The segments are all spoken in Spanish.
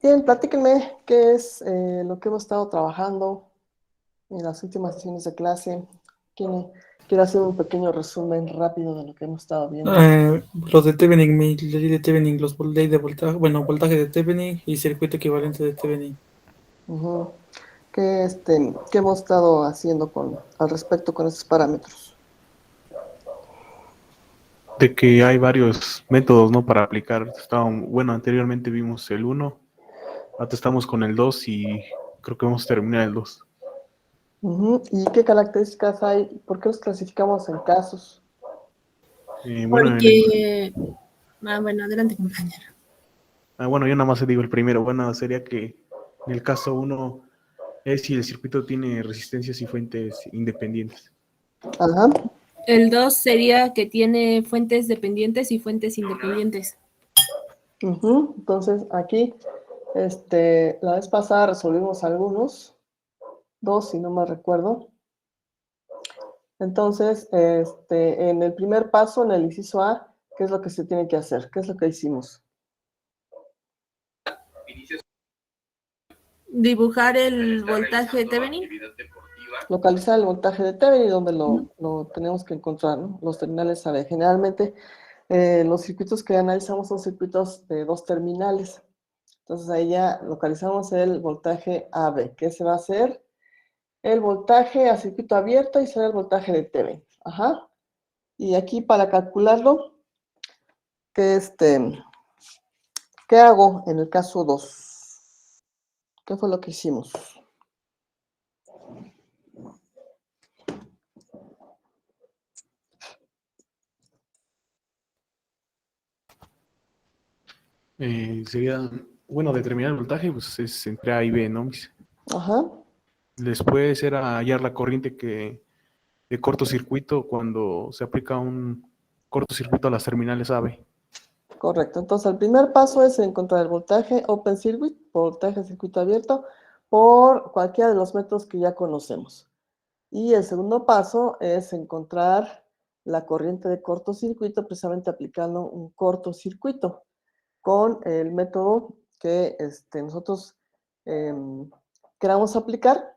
Bien, platíquenme qué es lo que hemos estado trabajando en las últimas sesiones de clase. ¿Quién quiere hacer un pequeño resumen rápido de lo que hemos estado viendo? Los de Thevenin, mi ley de Thevenin, ley de voltaje, bueno, voltaje de Thevenin y circuito equivalente de Thevenin. Ujú. ¿Qué hemos estado haciendo al respecto con estos parámetros? De que hay varios métodos, ¿no? Para aplicar. Bueno, anteriormente vimos el 1, ahora estamos con el 2 y creo que vamos a terminar el 2. Ujú. ¿Y qué características hay? ¿Por qué los clasificamos en casos? Bueno, Bueno, adelante, compañero. bueno, yo nada más digo el primero. Bueno, sería que en el caso 1 es si el circuito tiene resistencias y fuentes independientes. Ajá. El 2 sería que tiene fuentes dependientes y fuentes independientes. Ujú. Entonces, aquí, la vez pasada resolvimos algunos, dos, si no me recuerdo. Entonces, en el primer paso, en el inciso A, ¿qué es lo que se tiene que hacer? ¿Qué es lo que hicimos? Dibujar el voltaje de Thevenin. Localizar el voltaje de Thevenin, donde lo tenemos que encontrar, ¿no? Los terminales AB. Generalmente, los circuitos que analizamos son circuitos de dos terminales. Entonces, ahí ya localizamos el voltaje AB. ¿Qué se va a hacer? El voltaje a circuito abierto y será el voltaje de Thevenin. Ajá. Y aquí, para calcularlo, ¿qué hago en el caso 2? ¿Qué fue lo que hicimos? Sería, bueno, determinar el voltaje, pues es entre A y B, ¿no? Ajá, Después era hallar la corriente de cortocircuito cuando se aplica un cortocircuito a las terminales AB. correcto. Entonces, el primer paso es encontrar el voltaje open circuit, voltaje circuito abierto, por cualquiera de los métodos que ya conocemos. Y el segundo paso es encontrar la corriente de cortocircuito, precisamente aplicando un cortocircuito con el método que nosotros queramos aplicar,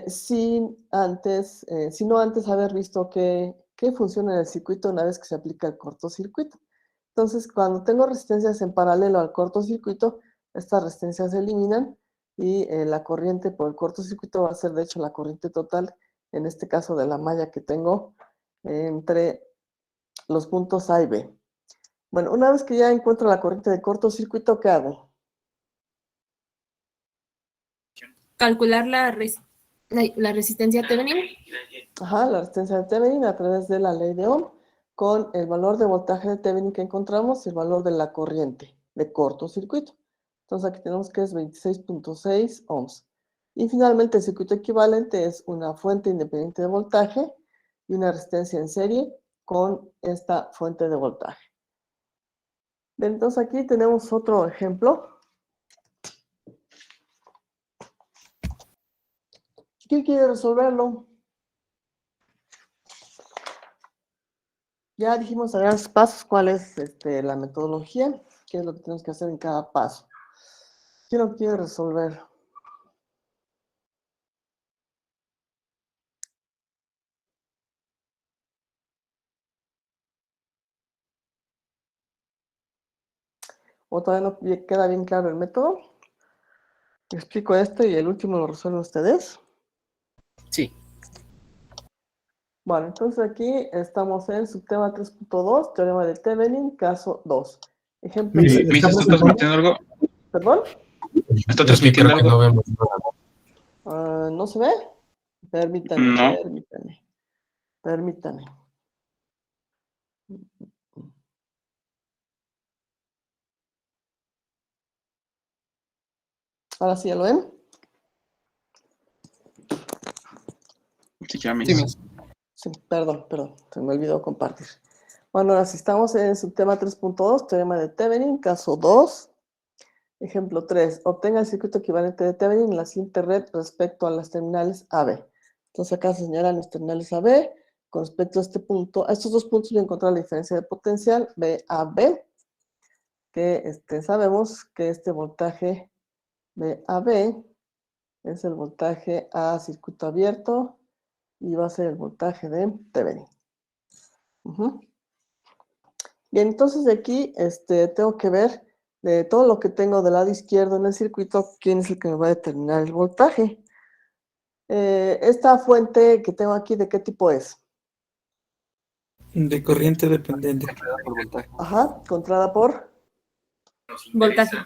sin no antes haber visto qué funciona en el circuito una vez que se aplica el cortocircuito. Entonces, cuando tengo resistencias en paralelo al cortocircuito, estas resistencias se eliminan y la corriente por el cortocircuito va a ser, de hecho, la corriente total, en este caso de la malla que tengo entre los puntos A y B. Bueno, una vez que ya encuentro la corriente de cortocircuito, ¿qué hago? Calcular la resistencia Thevenin. Ajá, la resistencia de Thevenin a través de la ley de Ohm con el valor de voltaje de Thevenin que encontramos y el valor de la corriente de cortocircuito. Entonces aquí tenemos que es 26.6 ohms. Y finalmente el circuito equivalente es una fuente independiente de voltaje y una resistencia en serie con esta fuente de voltaje. Entonces aquí tenemos otro ejemplo. ¿Quién quiere resolverlo? Ya dijimos a grandes pasos cuál es la metodología, qué es lo que tenemos que hacer en cada paso. ¿Quién lo quiere resolver? ¿O todavía no queda bien claro el método? Explico esto y el último lo resuelven ustedes. Sí. Bueno, entonces aquí estamos en subtema 3.2, teorema de Thevenin, caso 2. Ejemplo. Miss, ¿Está transmitiendo algo? ¿Perdón? ¿Está transmitiendo algo? No vemos Ah, ¿no se ve? Permítanme, No. permítanme. ¿Ahora sí ya lo ven? Sí, ya me Sí, perdón, se me olvidó compartir. Bueno, ahora sí estamos en subtema 3.2, teorema de Thevenin, caso 2. Ejemplo 3. Obtenga el circuito equivalente de Thevenin en la siguiente red respecto a las terminales AB. Entonces acá se señalan los terminales AB. Con respecto a este punto, a estos dos puntos voy a encontrar la diferencia de potencial BAB. que sabemos que este voltaje VAB es el voltaje a circuito abierto y va a ser el voltaje de Thevenin. Bien, entonces de aquí tengo que ver de todo lo que tengo del lado izquierdo en el circuito, quién es el que me va a determinar el voltaje. Esta fuente que tengo aquí, ¿de qué tipo es? De corriente dependiente. Ajá, controlada por Voltaje.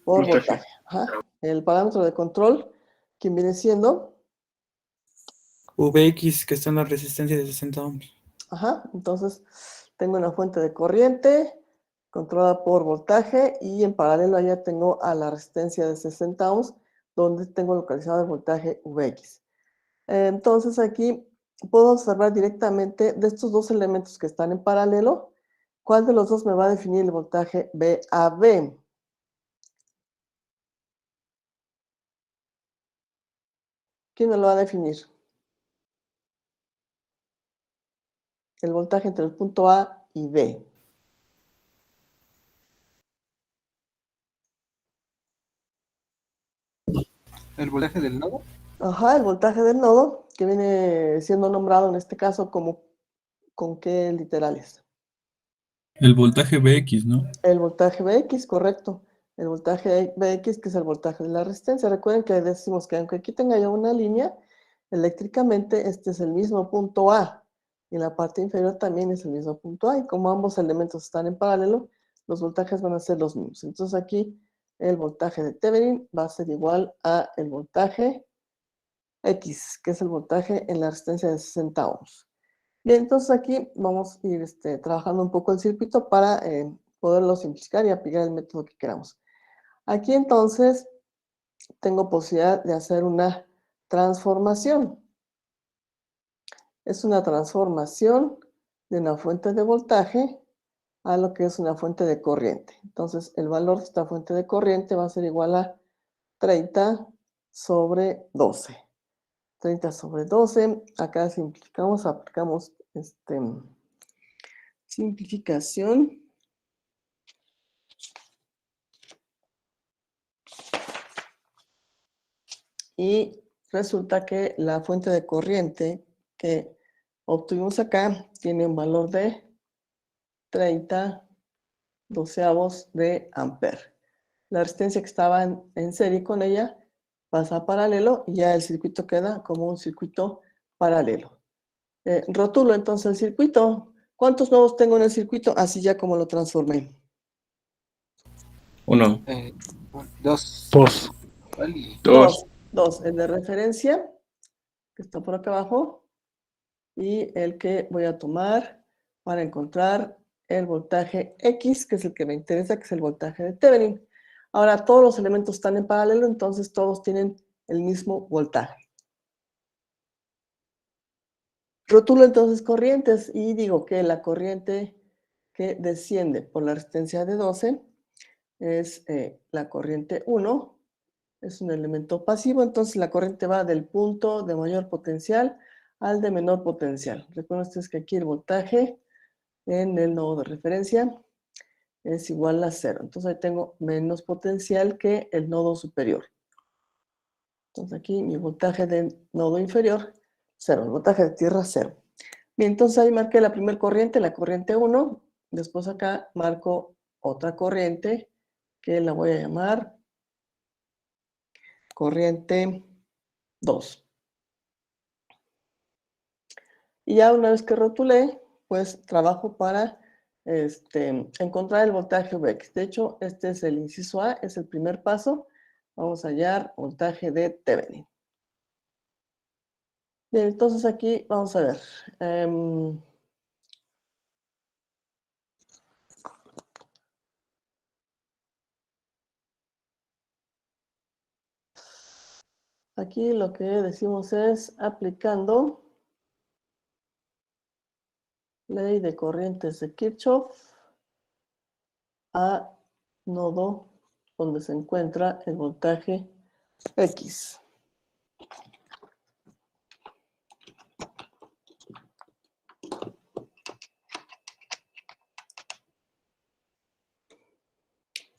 voltaje. Ajá. El parámetro de control, ¿quién viene siendo? VX, que está en la resistencia de 60 ohms. Ajá, entonces tengo una fuente de corriente controlada por voltaje y en paralelo allá tengo a la resistencia de 60 ohms donde tengo localizado el voltaje VX. Entonces aquí puedo observar directamente de estos dos elementos que están en paralelo, ¿cuál de los dos me va a definir el voltaje VAB? ¿Quién me lo va a definir? El voltaje entre el punto A y B. ¿El voltaje del nodo? Ajá, el voltaje del nodo, que viene siendo nombrado en este caso como ¿con qué literales? El voltaje VX, ¿no? El voltaje VX, correcto. El voltaje VX, que es el voltaje de la resistencia. Recuerden que decimos que aunque aquí tenga yo una línea, eléctricamente este es el mismo punto A. Y en la parte inferior también es el mismo punto A. Y como ambos elementos están en paralelo, los voltajes van a ser los mismos. Entonces aquí el voltaje de Thevenin va a ser igual a el voltaje X, que es el voltaje en la resistencia de 60 ohms. Bien, entonces aquí vamos a ir trabajando un poco el circuito para poderlo simplificar y aplicar el método que queramos. Aquí entonces tengo posibilidad de hacer una transformación. Es una transformación de una fuente de voltaje a lo que es una fuente de corriente. Entonces el valor de esta fuente de corriente va a ser igual a 30 sobre 12. 30 sobre 12, acá simplificamos, aplicamos simplificación. Y resulta que la fuente de corriente que obtuvimos acá tiene un valor de 30 doceavos de amper. La resistencia que estaba en serie con ella pasa a paralelo y ya el circuito queda como un circuito paralelo. Rotulo entonces el circuito. ¿Cuántos nodos tengo en el circuito? Así ya como lo transformé. 1, Dos. 2. ¿Cuál? 2. Dos. El de referencia, que está por acá abajo, y el que voy a tomar para encontrar el voltaje X, que es el que me interesa, que es el voltaje de Thevenin. Ahora todos los elementos están en paralelo, entonces todos tienen el mismo voltaje. Rotulo entonces corrientes y digo que la corriente que desciende por la resistencia de 12 es la corriente 1, es un elemento pasivo, entonces la corriente va del punto de mayor potencial al de menor potencial. Recuerden ustedes que aquí el voltaje en el nodo de referencia es igual a 0. Entonces ahí tengo menos potencial que el nodo superior. Entonces aquí mi voltaje del nodo inferior, 0. El voltaje de tierra, 0. Bien, entonces ahí marqué la primera corriente, la corriente 1. Después acá marco otra corriente que la voy a llamar corriente 2. Y ya una vez que rotulé, pues trabajo para encontrar el voltaje VX. De hecho, este es el inciso A, es el primer paso. Vamos a hallar voltaje de Thevenin. Bien, entonces aquí vamos a ver. Aquí lo que decimos es aplicando ley de corrientes de Kirchhoff a nodo donde se encuentra el voltaje X.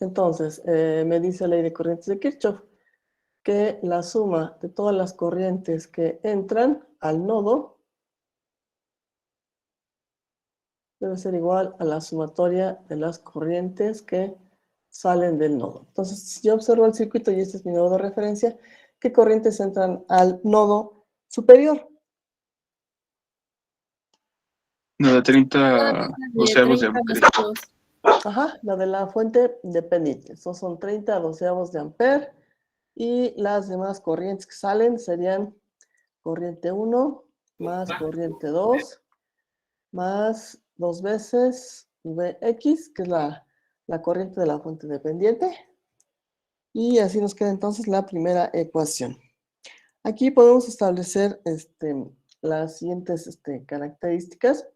Entonces, me dice la ley de corrientes de Kirchhoff que la suma de todas las corrientes que entran al nodo debe ser igual a la sumatoria de las corrientes que salen del nodo. Entonces, si yo observo el circuito y este es mi nodo de referencia, ¿qué corrientes entran al nodo superior? No, de 30 De doceavos de 30 ampere. doceavos. Ajá, la de la fuente dependiente. Estos son 30 doceavos de ampere. Y las demás corrientes que salen serían corriente 1 más corriente 2 más 2 veces Vx, que es la corriente de la fuente dependiente. Y así nos queda entonces la primera ecuación. Aquí podemos establecer las siguientes características.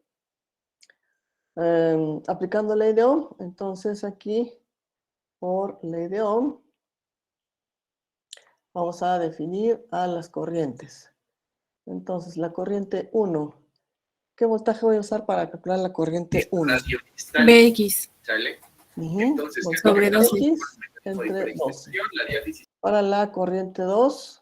Aplicando ley de Ohm, entonces aquí por ley de Ohm vamos a definir a las corrientes. Entonces la corriente 1, ¿qué voltaje voy a usar para calcular la corriente 1? Bx Voltaje sobre 12. X entre 12. Para la corriente 2,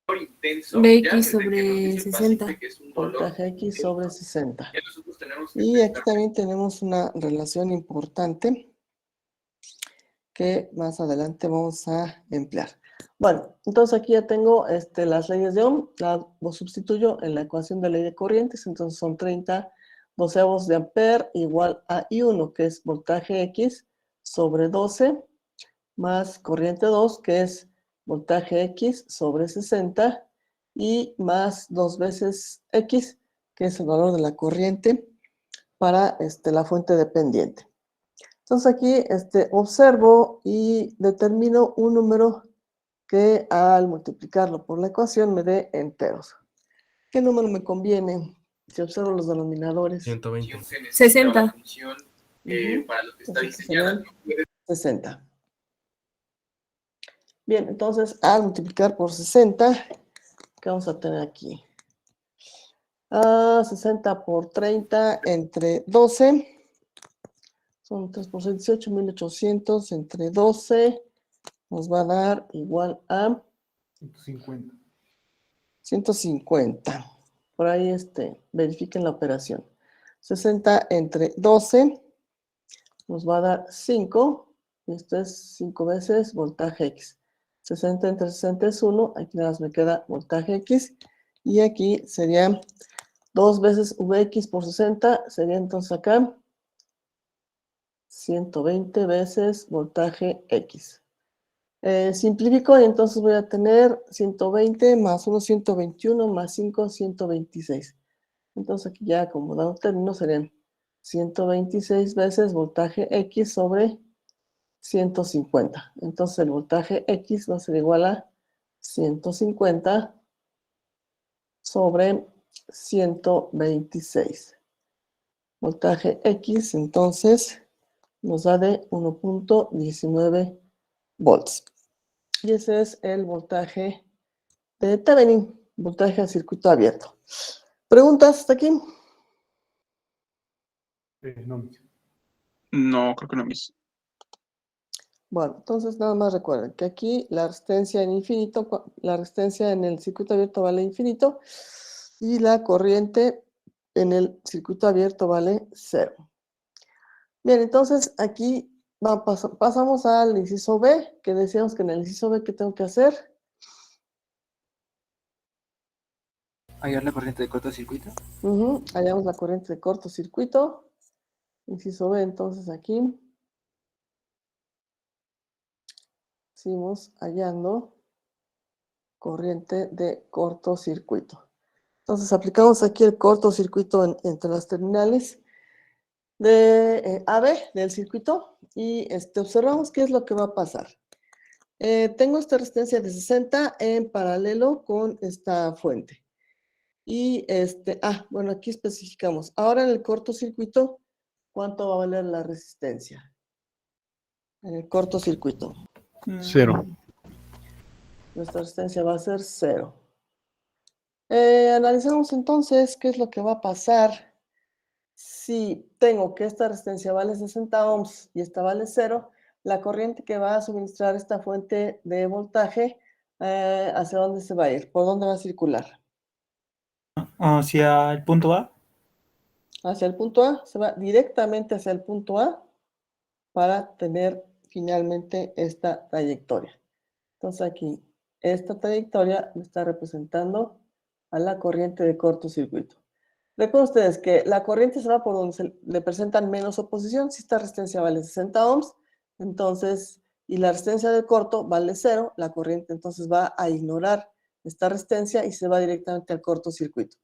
Bx sobre 60. voltaje X sobre 60. Y aquí también tenemos una relación importante que más adelante vamos a emplear. Bueno, entonces aquí ya tengo las leyes de Ohm, las sustituyo en la ecuación de ley de corrientes, entonces son 30 doceavos de ampere igual a I1, que es voltaje X sobre 12, más corriente 2, que es voltaje X sobre 60, y más 2 veces X, que es el valor de la corriente para la fuente dependiente. Entonces aquí observo y determino un número que al multiplicarlo por la ecuación me dé enteros. ¿Qué número me conviene si observo los denominadores? 120. 60. Entonces serían 60. Bien, entonces al multiplicar por 60, ¿qué vamos a tener aquí? 60 por 30 entre 12. Son 3 por 6, 18, 1800 entre 12. Nos va a dar igual a 150. 150. Por ahí verifiquen la operación. 60 entre 12 nos va a dar 5. Esto es 5 veces voltaje X. 60 entre 60 es 1. Aquí nada más me queda voltaje X. Y aquí sería 2 veces Vx por 60. Sería entonces acá 120 veces voltaje X. Simplifico y entonces voy a tener 120 más 1, 121 más 5, 126. Entonces aquí ya como dado término serían 126 veces voltaje X sobre 150. Entonces el voltaje X va a ser igual a 150 sobre 126. Voltaje X entonces nos da de 1.19 volts. Y ese es el voltaje de Thevenin, voltaje a circuito abierto. ¿Preguntas hasta aquí? No. No, creo que no, mis. Bueno, entonces nada más recuerden que aquí la resistencia en infinito, la resistencia en el circuito abierto vale infinito y la corriente en el circuito abierto vale 0. Bien, entonces aquí pasamos al inciso B, que decíamos que en el inciso B, ¿qué tengo que hacer? Hallar la corriente de cortocircuito. Hallamos la corriente de cortocircuito. Inciso B, entonces aquí seguimos hallando corriente de cortocircuito. Entonces aplicamos aquí el cortocircuito entre las terminales de AB del circuito y observamos qué es lo que va a pasar. Tengo esta resistencia de 60 en paralelo con esta fuente. Y bueno, aquí especificamos. Ahora en el cortocircuito, ¿cuánto va a valer la resistencia? En el cortocircuito. 0. Nuestra resistencia va a ser 0. Analizamos entonces qué es lo que va a pasar si tengo que esta resistencia vale 60 ohms y esta vale 0, la corriente que va a suministrar esta fuente de voltaje, ¿hacia dónde se va a ir? ¿Por dónde va a circular? Hacia el punto A. Hacia el punto A, se va directamente hacia el punto A para tener finalmente esta trayectoria. Entonces aquí, esta trayectoria me está representando a la corriente de cortocircuito. Recuerden ustedes que la corriente se va por donde se le presentan menos oposición. Si esta resistencia vale 60 ohms, entonces, y la resistencia del corto vale 0, la corriente entonces va a ignorar esta resistencia y se va directamente al cortocircuito.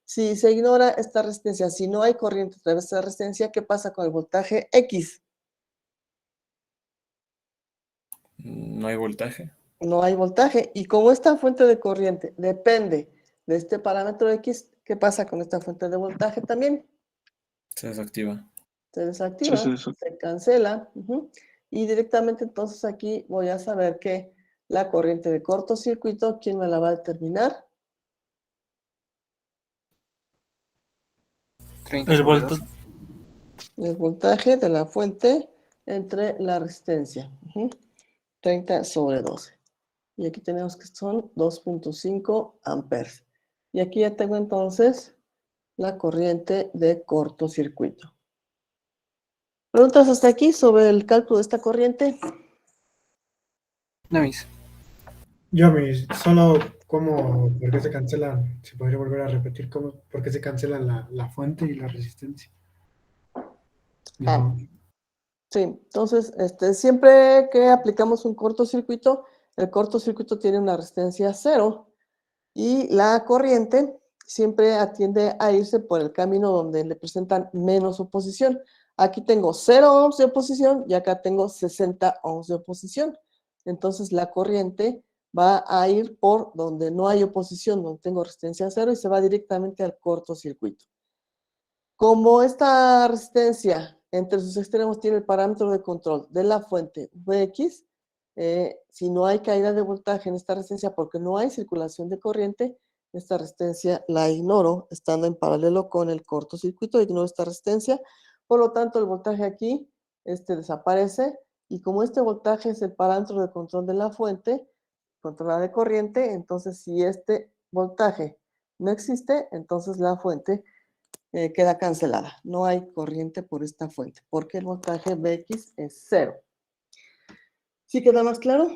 Si se ignora esta resistencia, si no hay corriente a través de esta resistencia, ¿qué pasa con el voltaje X? No hay voltaje. No hay voltaje. Y como esta fuente de corriente depende de este parámetro X, ¿qué pasa con esta fuente de voltaje también? Se desactiva. Se desactiva, se cancela. Y directamente entonces aquí voy a saber que la corriente de cortocircuito, ¿quién me la va a determinar? 30 El sobre voltaje. 12. El voltaje de la fuente entre la resistencia. 30 sobre 12. Y aquí tenemos que son 2.5 amperes. Y aquí ya tengo entonces la corriente de cortocircuito. ¿Preguntas hasta aquí sobre el cálculo de esta corriente? No, mis. Yo, solo por qué se cancelan, si podría volver a repetir, por qué se cancelan la fuente y la resistencia. No. Sí, entonces, siempre que aplicamos un cortocircuito, el cortocircuito tiene una resistencia 0 y la corriente siempre atiende a irse por el camino donde le presentan menos oposición. Aquí tengo 0 ohms de oposición y acá tengo 60 ohms de oposición. Entonces, la corriente va a ir por donde no hay oposición, donde tengo resistencia 0 y se va directamente al cortocircuito. Como esta resistencia entre sus extremos tiene el parámetro de control de la fuente Vx, si no hay caída de voltaje en esta resistencia porque no hay circulación de corriente, esta resistencia la ignoro estando en paralelo con el cortocircuito, ignoro esta resistencia, por lo tanto el voltaje aquí desaparece y como este voltaje es el parámetro de control de la fuente, controlada de corriente, entonces si este voltaje no existe, entonces la fuente queda cancelada. No hay corriente por esta fuente, porque el voltaje Vx es 0. ¿Sí queda más claro?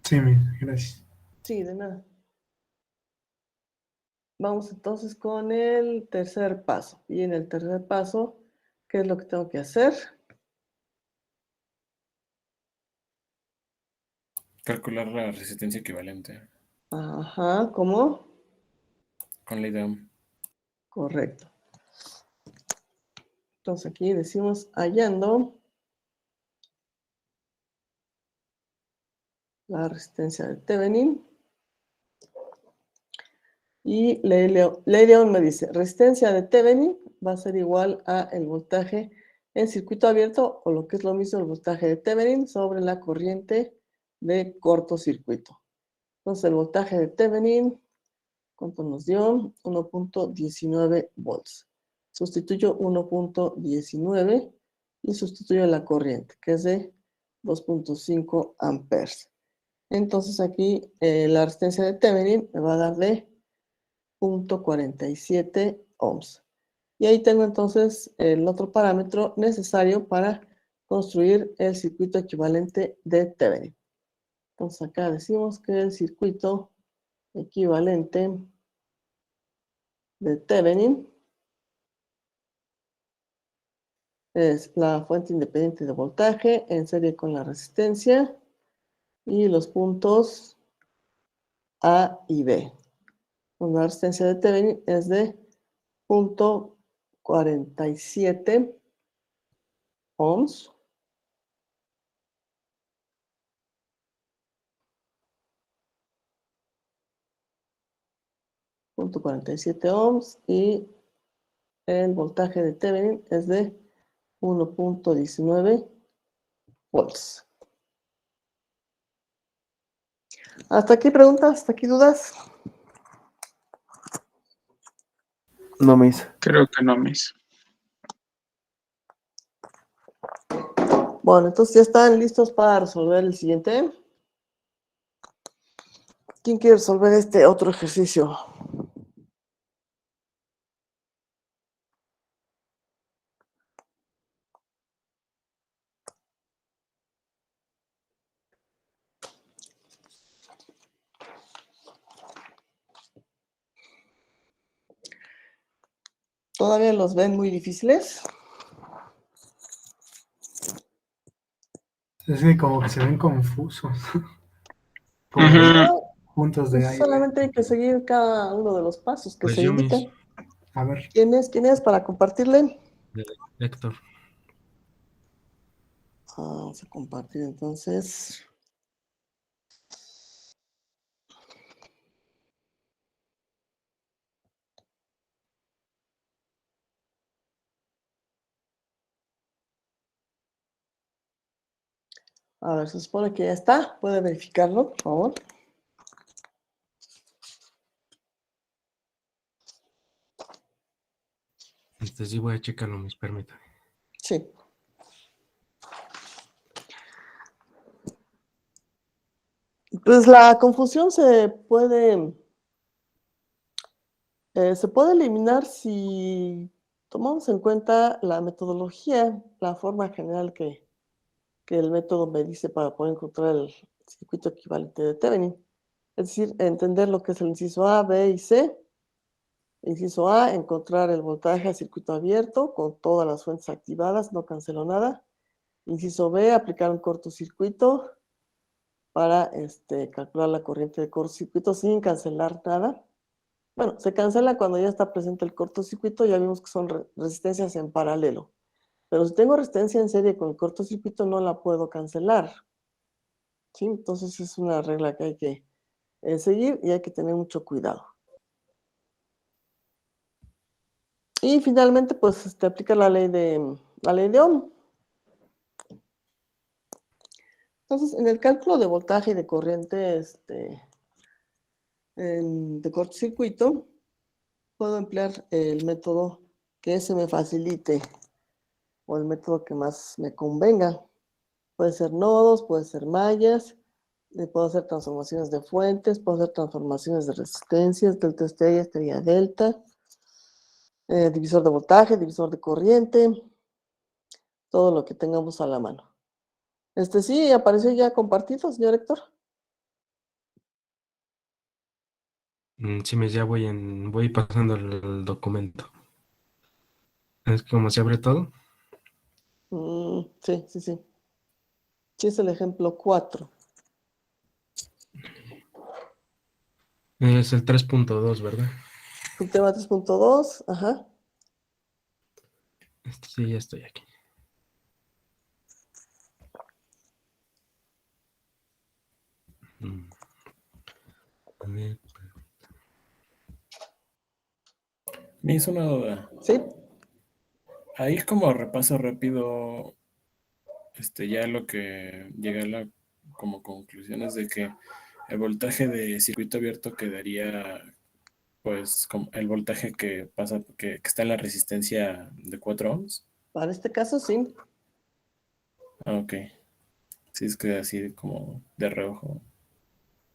Sí, gracias. Sí, de nada. Vamos entonces con el tercer paso. Y en el tercer paso, ¿qué es lo que tengo que hacer? Calcular la resistencia equivalente Ajá, ¿cómo? con ley de Ohm. Correcto. Entonces aquí decimos hallando la resistencia de Thevenin. Y ley de Ohm me dice, resistencia de Thevenin va a ser igual a el voltaje en circuito abierto, o lo que es lo mismo el voltaje de Thevenin sobre la corriente de cortocircuito. Entonces el voltaje de Thevenin, ¿cuánto nos dio? 1.19 volts. Sustituyo 1.19 y sustituyo la corriente, que es de 2.5 amperes. Entonces aquí la resistencia de Thevenin me va a dar de 0.47 ohms. Y ahí tengo entonces el otro parámetro necesario para construir el circuito equivalente de Thevenin. Entonces acá decimos que el circuito equivalente de Thevenin es la fuente independiente de voltaje en serie con la resistencia y los puntos A y B. La resistencia de Thevenin es de 0.47 ohms. .47 ohms y el voltaje de Thevenin es de 1.19 volts. ¿Hasta aquí preguntas? ¿Hasta aquí dudas? No, mis. Creo que no, mis. Bueno, entonces ya están listos para resolver el siguiente. ¿Quién quiere resolver este otro ejercicio? ¿Todavía los ven muy difíciles? Es que como que se ven confusos. Como Ujú. juntos de Pues ahí. solamente hay que seguir cada uno de los pasos que Pues se yo, indican. A ver, ¿Quién es para compartirle? Héctor. Vamos a compartir entonces. A ver, se supone que ya está. ¿Puede verificarlo, por favor? Sí voy a checarlo, me permite. Sí. Pues la confusión se puede eliminar si tomamos en cuenta la metodología, la forma general que el método me dice para poder encontrar el circuito equivalente de Thevenin. Es decir, entender lo que es el inciso A, B y C. Inciso A, encontrar el voltaje a circuito abierto con todas las fuentes activadas, no cancelo nada. Inciso B, aplicar un cortocircuito para calcular la corriente de cortocircuito sin cancelar nada. Bueno, se cancela cuando ya está presente el cortocircuito, ya vimos que son resistencias en paralelo. Pero si tengo resistencia en serie con el cortocircuito, no la puedo cancelar. ¿Sí? Entonces es una regla que hay que seguir y hay que tener mucho cuidado. Y finalmente, pues, aplica la ley de Ohm. Entonces, en el cálculo de voltaje y de corriente de cortocircuito, puedo emplear el método que se me facilite o el método que más me convenga. Puede ser nodos, puede ser mallas, puedo hacer transformaciones de fuentes, puedo hacer transformaciones de resistencias, delta estrella, estrella delta, divisor de voltaje, divisor de corriente, todo lo que tengamos a la mano. Sí, apareció ya compartido, señor Héctor. Sí, ya voy pasando el documento. Es como se abre todo. Sí, sí, sí. Sí, es el ejemplo 4. Es el 3.2, ¿verdad? Subtema 3.2, ajá. Sí, ya estoy aquí. A ver, Me hizo una duda. Sí, Ahí como repaso rápido, ya lo que llega a la como conclusión es de que el voltaje de circuito abierto quedaría pues como el voltaje que pasa, que está en la resistencia de 4 ohms. para este caso sí. Ah, ok. Sí, es que así como de reojo.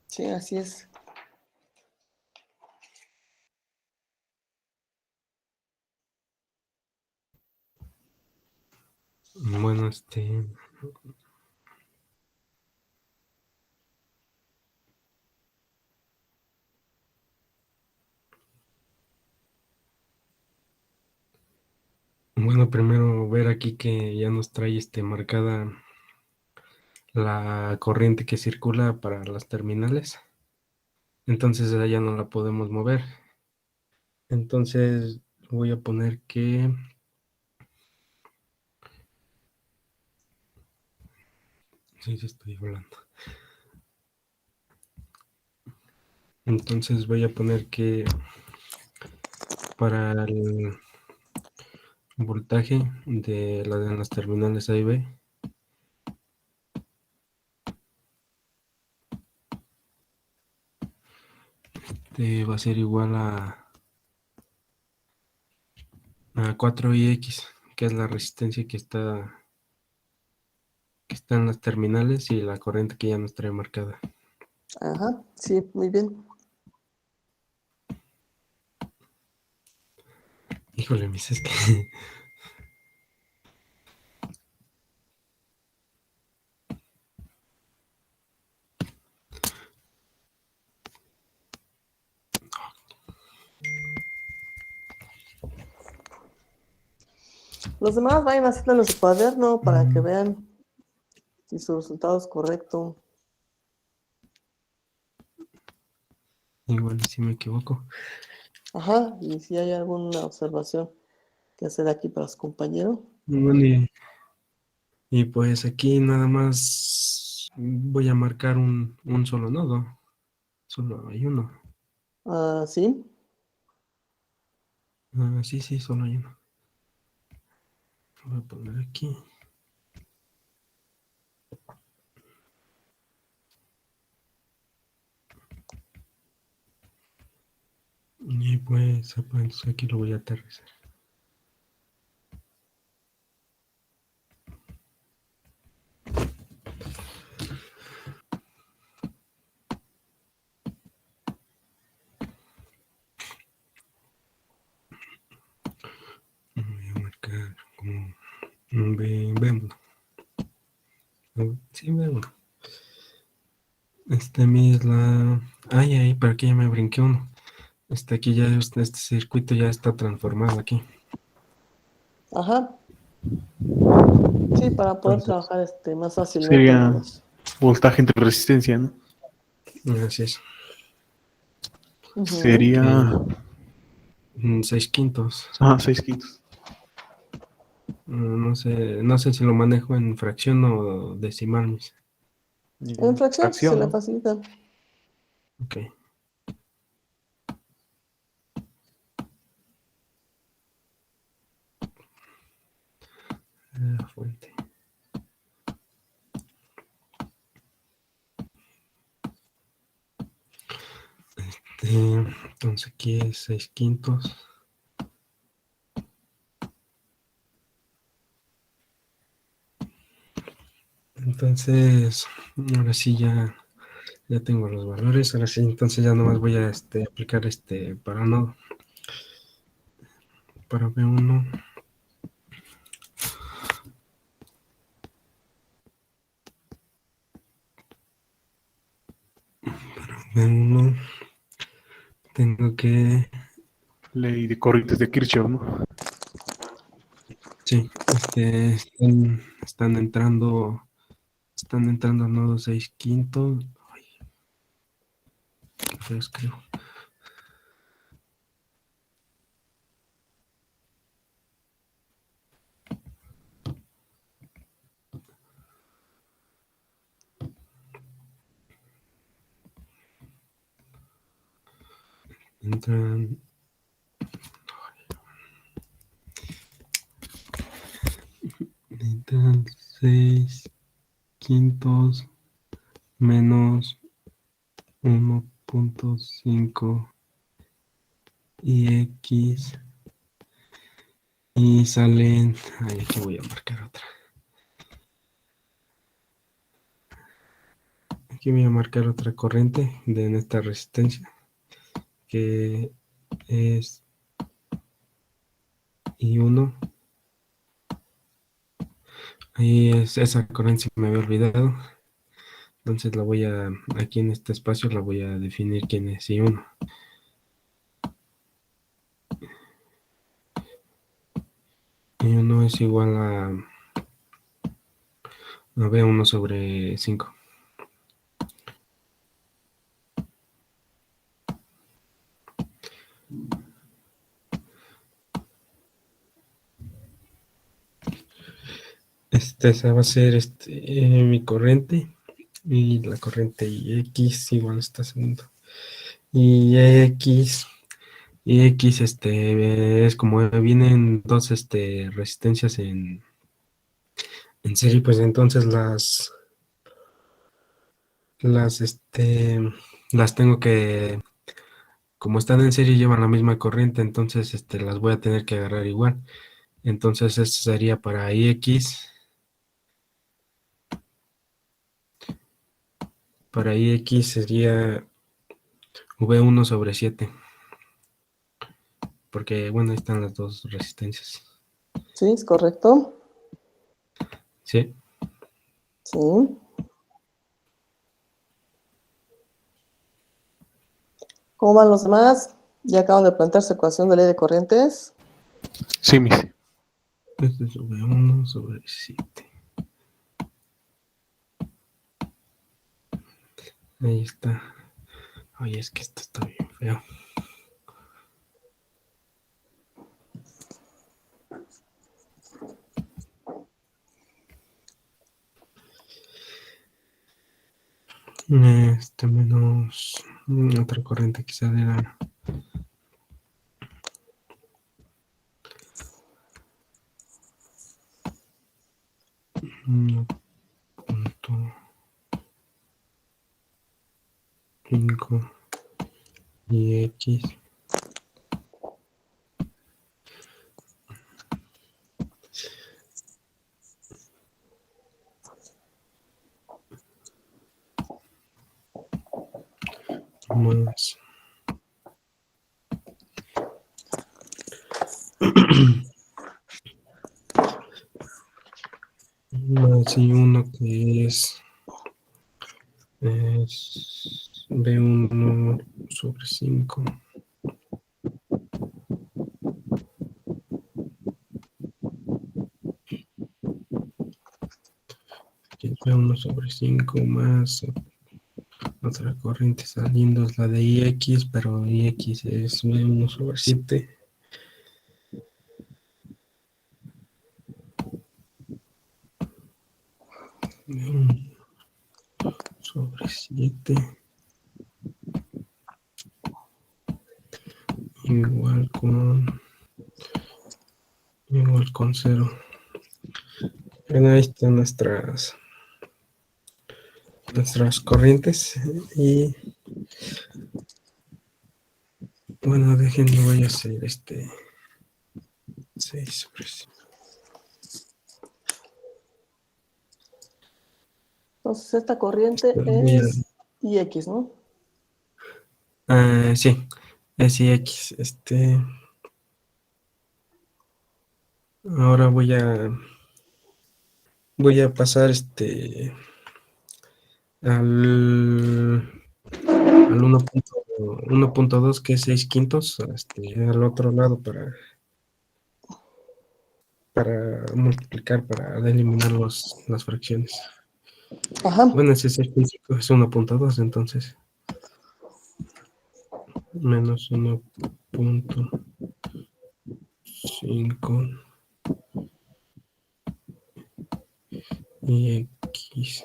Sí, así es. bueno, bueno, primero ver aquí que ya nos trae marcada la corriente que circula para las terminales. Entonces ya no la podemos mover. Entonces voy a poner que sí estoy hablando. Entonces voy a poner que para el voltaje de las terminales A y B va a ser igual a 4IX, que es la resistencia que está que están las terminales y la corriente que ya nos trae marcada. Ajá, sí, muy bien. Híjole, mis, es que Los demás vayan haciendo en su cuaderno para que vean si su resultado es correcto. igual si me equivoco. Ajá, y si hay alguna observación que hacer aquí para su compañero. Bueno, y pues aquí nada más voy a marcar un solo nodo. Solo hay uno. Ah, sí. Ah, sí, solo hay uno. Voy a poner aquí. Y pues entonces aquí lo voy a aterrizar. Voy a marcar como un B1. Sí, B1. A mí es la... Ay, para aquí ya me brinqué uno. Aquí ya, este circuito ya está transformado aquí. Ajá. Sí, para poder Entonces, trabajar más fácilmente Sería los... voltaje entre resistencia, ¿no? así es. Ujú. Sería 6/5. 6/5. No sé si lo manejo en fracción o decimal, mis. En fracción se Fracción, le ¿no? facilita. Ok. La fuente. Entonces aquí es 6/5. Entonces, ahora sí ya tengo los valores. Ahora sí, entonces ya nomás voy a aplicar para nodo. Para B1. B1 tengo que... Ley de corrientes de Kirchhoff, ¿no? Sí, están entrando a nodo 6/5. Ay, qué feo escribo. Entran 6/5 menos 1.5 y X y salen... Ay, aquí voy a marcar otra. Aquí voy a marcar otra corriente en esta resistencia que es I1. Ahí es esa corriente, se me había olvidado. Entonces aquí en este espacio la voy a definir quién es I1. I1 es igual a B1 sobre 5. Esa va a ser mi corriente y la corriente X igual está segundo. Y X es como vienen dos resistencias en serie, pues entonces las tengo que, como están en serie, llevan la misma corriente, entonces las voy a tener que agarrar igual. Entonces esto sería para IX para IX sería V1 sobre 7. Porque, bueno, ahí están las dos resistencias. Sí, es correcto. Sí. Sí. ¿Cómo van los demás? Ya acaban de plantear su ecuación de ley de corrientes. Sí, mis. Este es V1 sobre 7. Ahí está. Oye, es que esto está bien feo. Menos otra corriente quizá de la 1.5 y X. Más más y uno que es B1 sobre 5. Que es B1 sobre 5 más otra corriente saliendo es la de IX, pero IX es B1 sobre 7. B1 sobre 7 igual con 0. Bueno, ahí están nuestras corrientes y bueno, déjenme, voy a hacer 6 sobre 5. Entonces, esta corriente es IX, ¿no? Sí, es IX. Ahora voy a pasar al 1.2 que es 6 quintos al otro lado para multiplicar, para eliminar las fracciones. Ajá. Bueno, ese es 1.2, entonces menos 1.5 y X.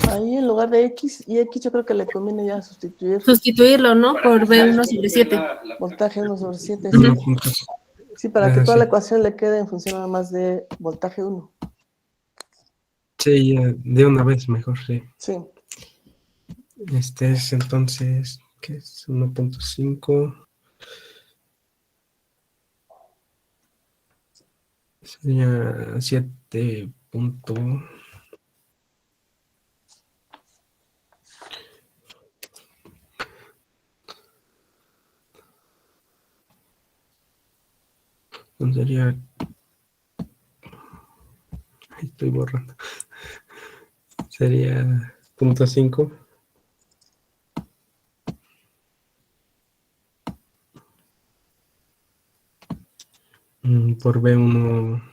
Ahí en lugar de X y X yo creo que le conviene ya Sustituirlo, ¿no? Por B1 sobre 7. voltaje 1 sobre 7. Sí. 1.5. Sí, para que toda la Sí. ecuación le quede en función nada más de voltaje 1. Sí, ya, de una vez mejor, sí. Sí. Este es entonces, ¿qué es? 1.5. Sería 7. Sería. Ahí estoy borrando. Sería 0.5. Por B1.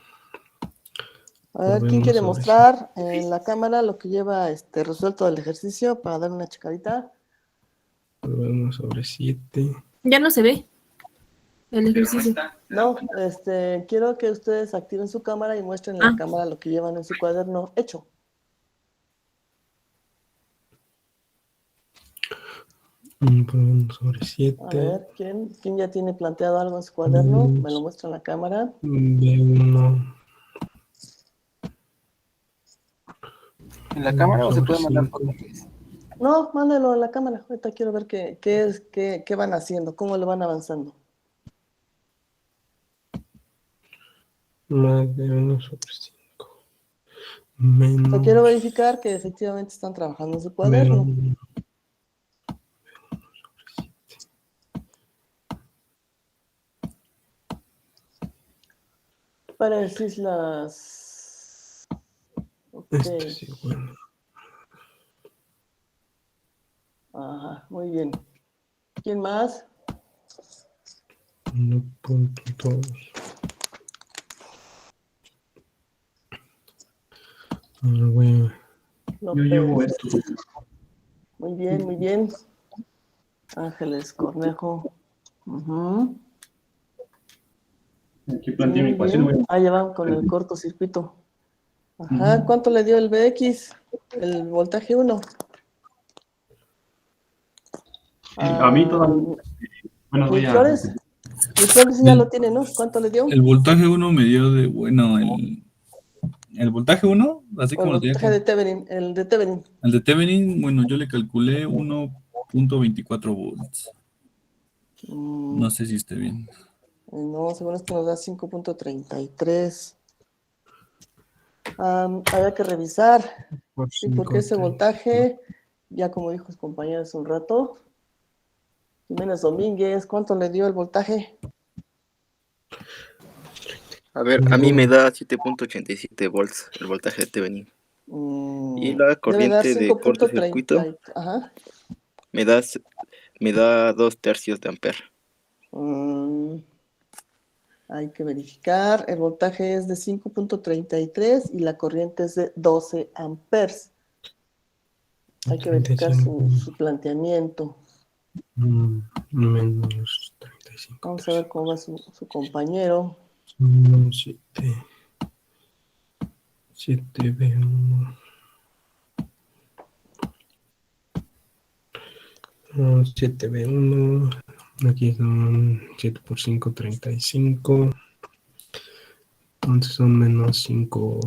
A ver, ¿quién quiere mostrar en la cámara lo que lleva resuelto el ejercicio para dar una checadita? Por B1 sobre 7. Ya no se ve el ejercicio. No, quiero que ustedes activen su cámara y muestren en la cámara lo que llevan en su cuaderno hecho. Por B1 sobre 7. A ver, ¿quién ya tiene planteado algo en su cuaderno? Me lo muestra en la cámara. B1. ¿En la cámara o se puede mandar sobre fotos? No, mándalo en la cámara. Ahorita quiero ver qué van haciendo, cómo le van avanzando. Más de 1 sobre 5. menos quiero verificar que efectivamente están trabajando en su cuaderno. B1. Pareces las... Ok. Esto es igual. Ajá, muy bien. ¿Quién más? 1.2. Ahora voy López. Yo llevo esto. Muy bien, muy bien. Ángeles Cornejo. Ujú. Aquí planteé mi Muy ecuación. bien. Ahí van con el cortocircuito. Ajá, ¿cuánto le dio el BX? El voltaje 1. A mí todavía. Bueno, voy Mi a. Flores. Mi Flores ya lo tiene, ¿no? ¿Cuánto le dio? El voltaje 1 me dio de. Bueno, el voltaje 1, así O el como lo tenía. voltaje de Thevenin, el de Thevenin. El de Thevenin, bueno, yo le calculé 1.24 volts. No sé si esté bien. No, según esto nos da 5.33. Habría que revisar. por Sí, porque ese 5. voltaje, ya como dijo su compañero hace un rato, Jiménez Domínguez, ¿cuánto le dio el voltaje? A ver, a mí me da 7.87 volts el voltaje de Thevenin. Y la Debe dar corriente de 5.30. cortocircuito Ajá. me da 2/3 de ampere. Hay que verificar. El voltaje es de 5.33 y la corriente es de 12 amperes. Hay que verificar su planteamiento. Menos 35. Vamos a ver cómo va su compañero. 7B1. 7B1. Aquí son 7 por 5, 35. Entonces son menos 5.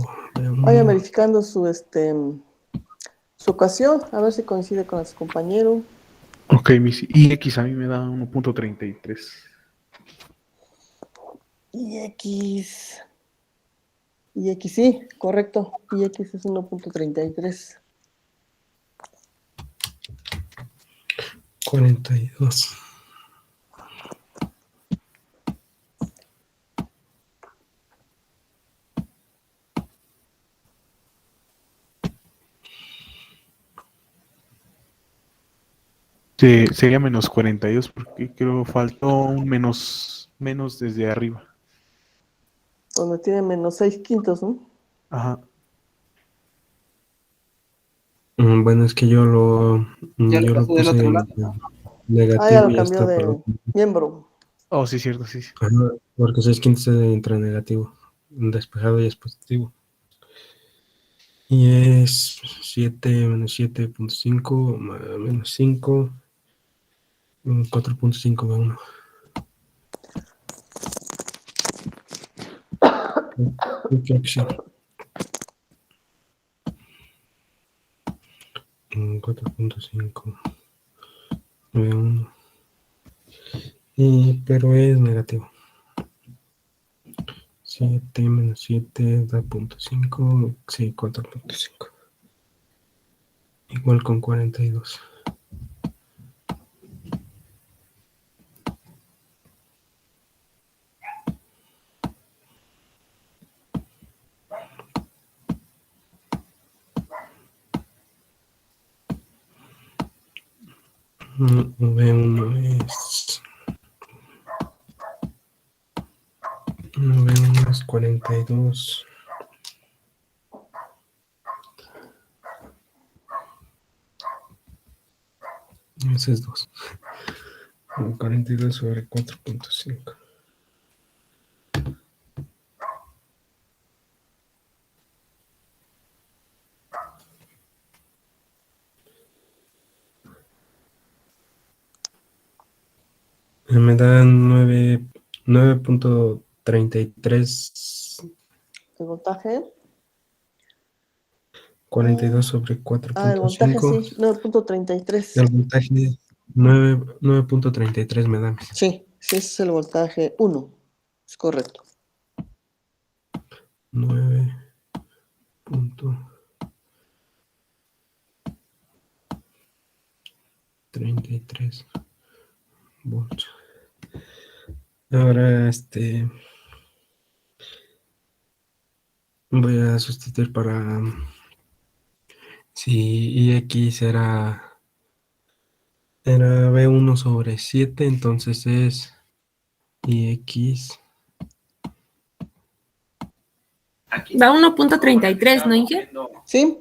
Vayan verificando su ecuación, a ver si coincide con su compañero. Ok, mis IX a mí me da 1.33. IX, sí, correcto. IX es 1.33. 42. Sería menos 42 porque creo faltó un menos desde arriba. Donde tiene menos 6 quintos, ¿no? Ajá. Bueno, es que yo lo Ya le pasó del puse otro en lado. negativo Ya lo y ya cambió está para de miembro. Oh, sí, cierto, sí. Ajá, porque 6 quintos entra en negativo. Despejado y es positivo. Y es 7 menos 7.5 menos 5. 4.5 de 1. Creo que sí. 4.5 de 1. Pero es negativo. 7 menos 7 da 0.5. Sí, 4.5. Igual con 42. V1 es... V1 es 42. Ese es 2. 42 sobre 4.5. Me dan 9.33. El voltaje. 42 sobre El voltaje 4.5. sí, 9.33. El voltaje 9.33 me da. Sí, ese es el voltaje 1. Es correcto. 9.33. punto 33 volts. Ahora voy a sustituir para si IX era B1/7, entonces es IX. Va 1.33, ¿no, Inge? ¿Sí?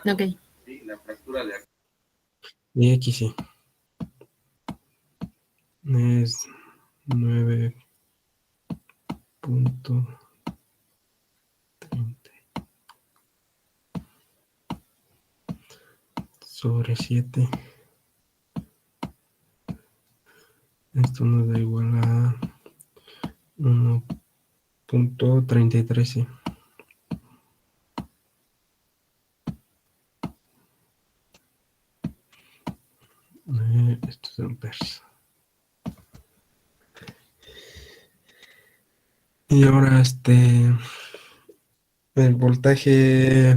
Ok. IX sí. Es 9.30 sobre 7. Esto nos da igual a 1.33, sí. Esto es amperes. Y ahora el voltaje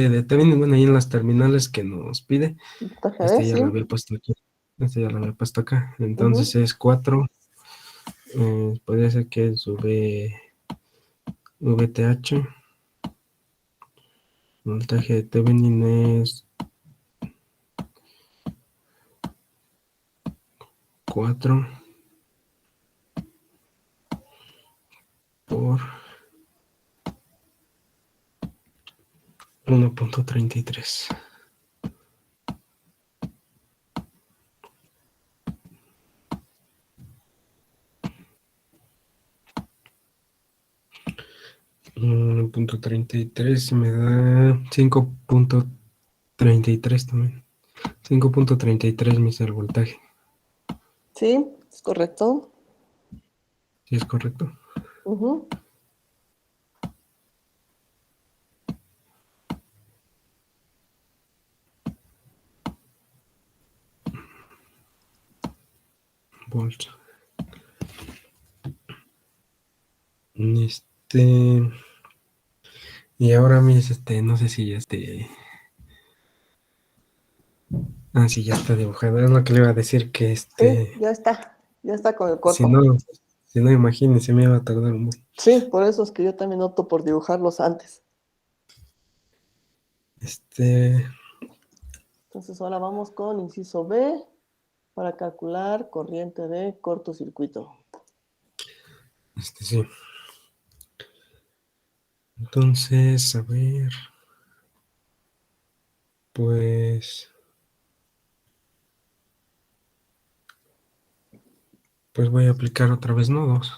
de Thevenin, bueno, ahí en las terminales que nos pide, Voltaje B, ya sí. lo había puesto aquí. Ya lo había puesto acá. Entonces es 4. Podría ser que es VTH. Voltaje de Thevenin es 4 por 1.33. .33 me da 5.33 también. 5.33 me dice el voltaje. Sí, es correcto. ¿Sí es correcto? Ujú. Volts. Y ahora no sé si sí, ya está dibujado. Es lo que le iba a decir que Sí, ya está con el si corto. no, imagínense, me iba a tardar un buen. Sí, por eso es que yo también opto por dibujarlos antes. Entonces ahora vamos con inciso B para calcular corriente de cortocircuito. Sí. Entonces, a ver. Pues voy a aplicar otra vez nodos.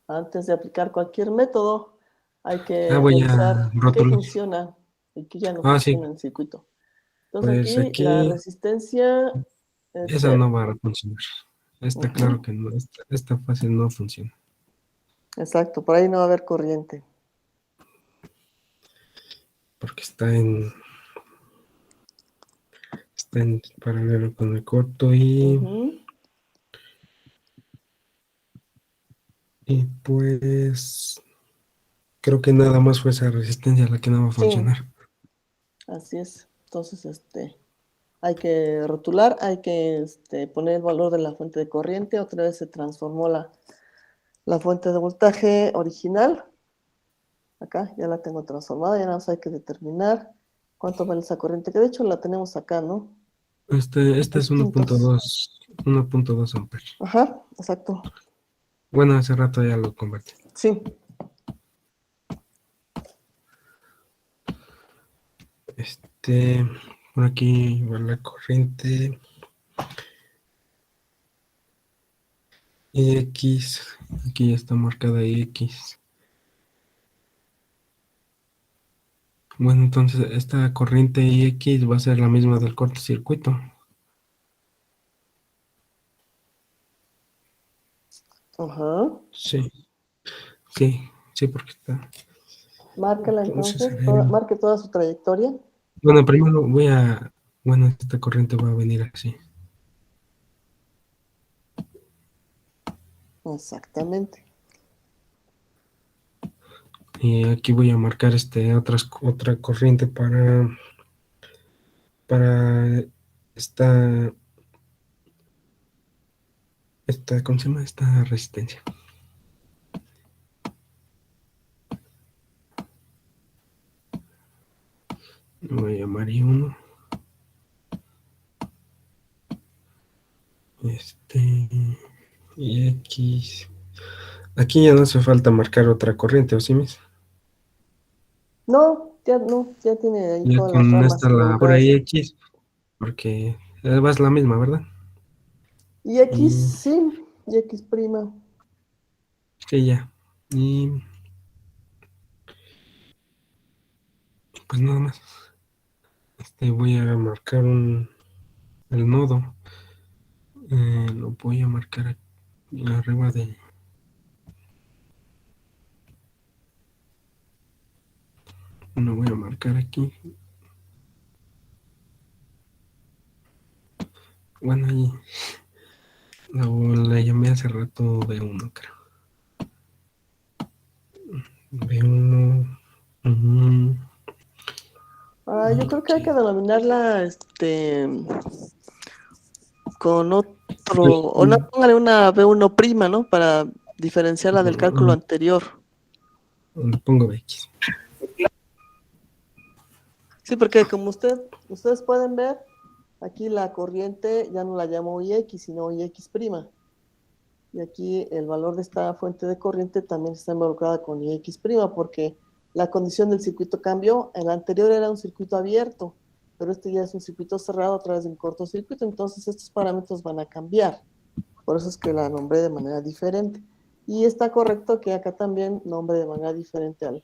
Antes de aplicar cualquier método, hay que Voy revisar a qué rotular. funciona y qué ya no Sí. funciona en el circuito. Entonces Pues aquí la aquí resistencia es esa 0. no va a funcionar. Está claro que no. Esta fase no funciona. Exacto, por ahí no va a haber corriente. Porque está en paralelo con el corto y pues creo que nada más fue esa resistencia la que no va a funcionar. Sí, así es. Entonces, hay que rotular, hay que poner el valor de la fuente de corriente. Otra vez se transformó la fuente de voltaje original. Acá ya la tengo transformada, ya nada más hay que determinar cuánto vale esa corriente, que de hecho la tenemos acá, ¿no? Este es Distintos. 1.2 amperes. Ajá, exacto. Bueno, hace rato ya lo convertí. Sí. Por aquí va la corriente X, aquí ya está marcada X. Bueno, entonces esta corriente X va a ser la misma del cortocircuito. Ajá. Sí, porque está. Márcala entonces, A ver. marque toda su trayectoria. Bueno, primero esta corriente va a venir así. Exactamente. Y aquí voy a marcar otra corriente para esta, ¿cómo se llama? Esta resistencia. Voy a llamar I1. Y X. Aquí ya no hace falta marcar otra corriente, ¿o sí, mis? No, ya tiene ahí Ya todas las con ramas esta la por involucradas. ahí X, porque es la misma, ¿verdad? Y X, Y sí, y X prima. sí, ya. Y pues nada más. Voy a marcar el nodo. Lo voy a marcar aquí arriba de. Lo voy a marcar aquí. Bueno, ahí la llamé hace rato B1, creo. B1. Yo creo que hay que denominarla con otro, o no, póngale una B1 prima, ¿no? Para diferenciarla del cálculo anterior. Le pongo BX. Sí, porque como ustedes pueden ver, aquí la corriente ya no la llamo IX, sino IX prima. Y aquí el valor de esta fuente de corriente también está involucrada con IX prima, porque la condición del circuito cambió. El anterior era un circuito abierto, pero este ya es un circuito cerrado a través de un cortocircuito, entonces estos parámetros van a cambiar. Por eso es que la nombré de manera diferente. Y está correcto que acá también nombre de manera diferente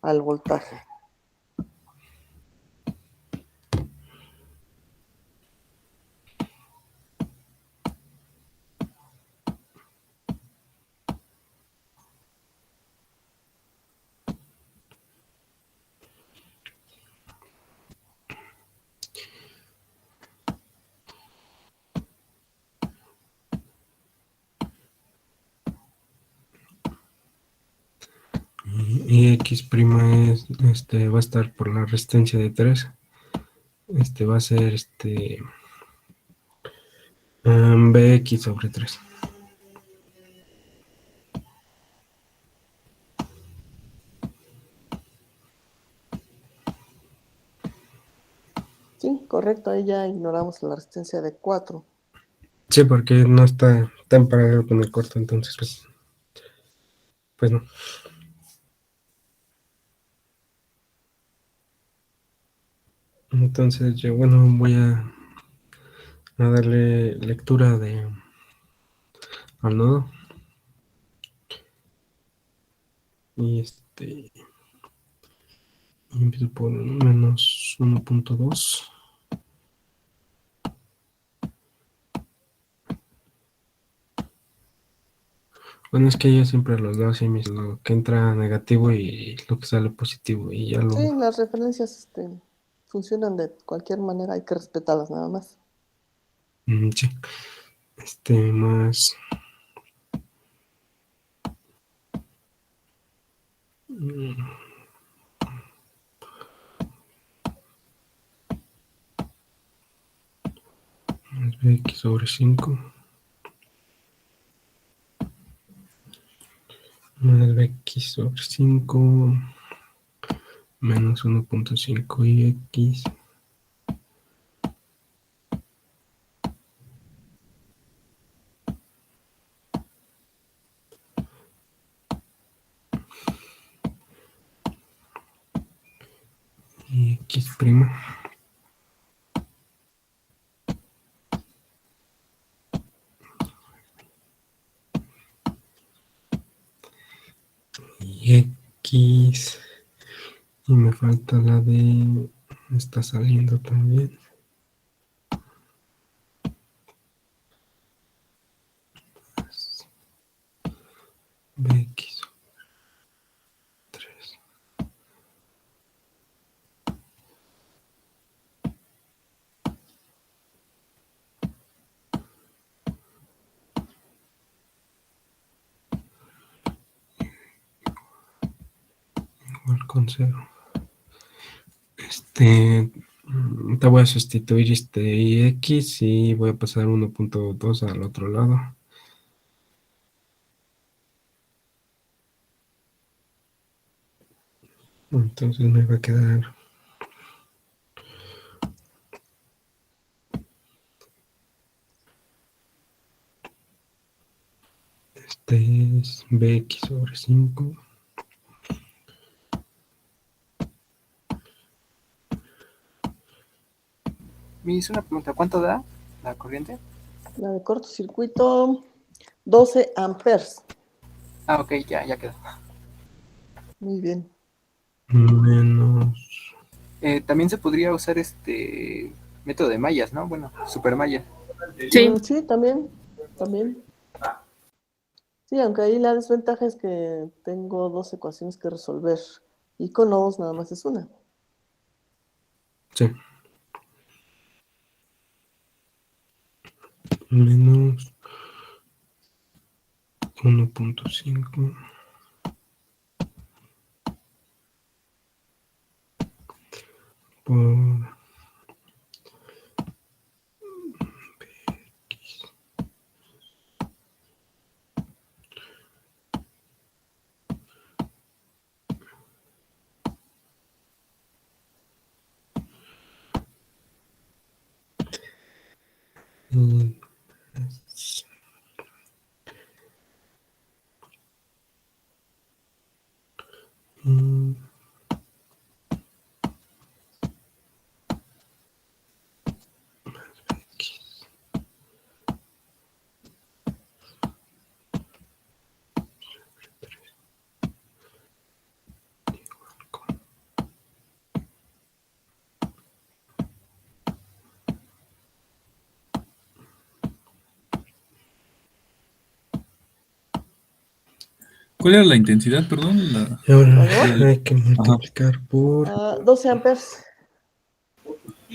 al voltaje. Y X prima va a estar por la resistencia de 3. Va a ser BX sobre 3. Sí, correcto, ahí ya ignoramos la resistencia de 4. Sí, porque no está en paralelo con el corto, entonces pues no. Entonces yo, bueno, voy a darle lectura al nodo. Y empiezo por menos 1.2. Bueno, es que yo siempre los doy así, lo que entra negativo y lo que sale positivo. Y ya Sí, las referencias funcionan de cualquier manera, hay que respetarlas nada más. Sí. Más. Más BX sobre 5. Más BX sobre 5. Menos 1.5 y X. Y X prima. Y X. Y me falta la de. Está saliendo también. BX 3. igual con 0. Te voy a sustituir y X y voy a pasar 1.2 al otro lado. Entonces me va a quedar es BX sobre 5. Me hizo una pregunta, ¿cuánto da la corriente? La de cortocircuito, 12 amperes. Ah, ok, ya quedó. Muy bien. Menos. También se podría usar método de mallas, ¿no? Bueno, super malla. Sí. Sí, también. Sí, aunque ahí la desventaja es que tengo 2 ecuaciones que resolver y con nodos nada más es una. Sí. Menos 1.5 por ¿Cuál era la intensidad, perdón? Y ahora ¿Valor? hay que multiplicar por 12 amperes.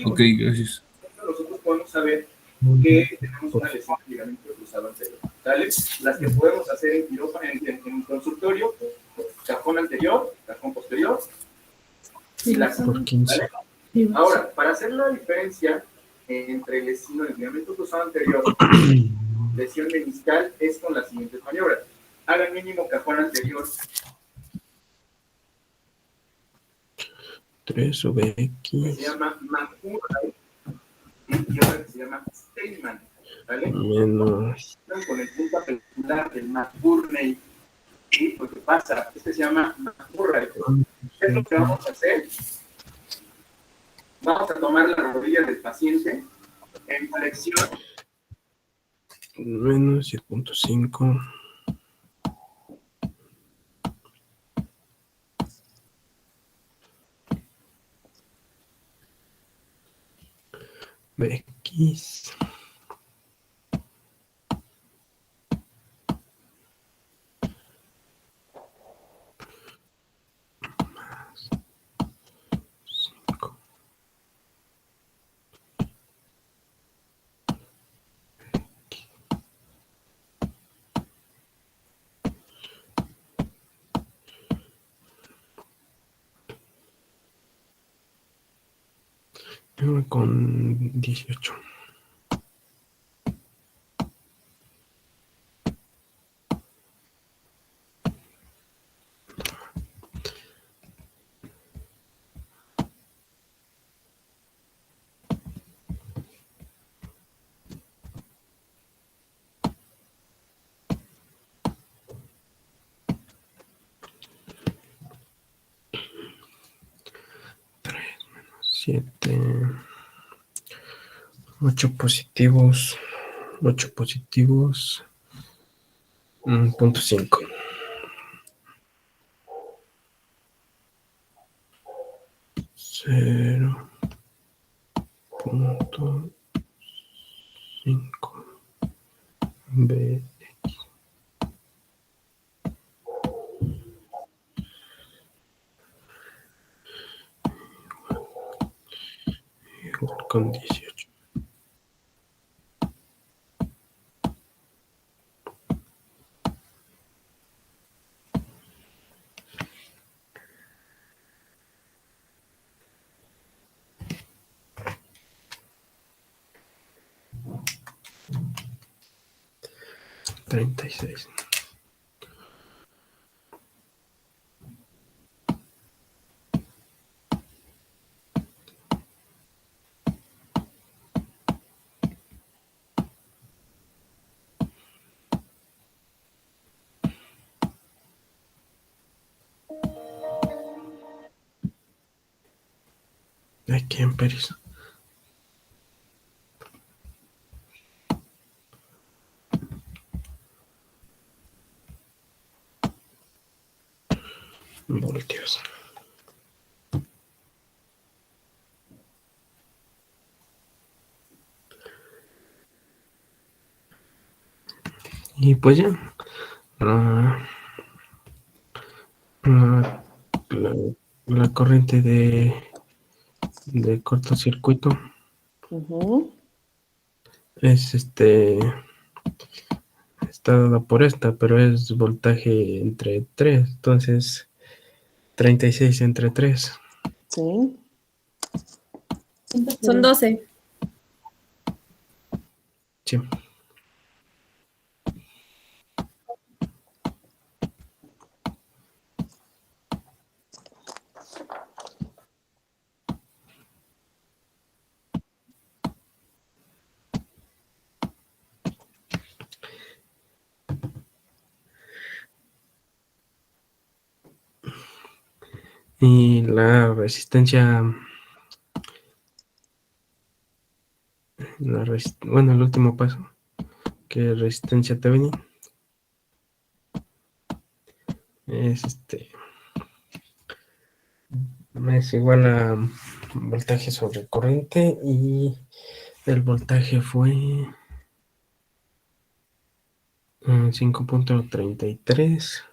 Ok, gracias. Nosotros podemos saber que tenemos una lesión del ligamento cruzado anterior. ¿Sale? Las que podemos hacer en quirófano, en un consultorio, cajón anterior, cajón posterior y la por 15. ¿vale? Ahora, para hacer la diferencia entre lesión del ligamento cruzado anterior lesión meniscal es con las siguientes maniobras. Hagan mínimo cajón anterior. 3 sobre Que X se llama McMurray y otra que se llama Steinman. ¿Vale? menos Con el punto aperturar del McBurney. ¿Sí? Lo que pasa es que se llama McMurray. ¿Qué es lo que vamos a hacer? Vamos a tomar la rodilla del paciente en flexión. menos 10.5 BX más 5 con 18. Menos 7 8 positivos 8 positivos punto 5 0.5 B igual con 18. 36. Aquí en Peris. Voltios. Y pues ya. La, la corriente de cortocircuito es está dada por esta, pero es voltaje entre 3, entonces 36 entre 3. Sí. Son 12. Sí. Y la resistencia, bueno, el último paso, que es resistencia Thevenin, es es igual a voltaje sobre corriente, y el voltaje fue 5.33.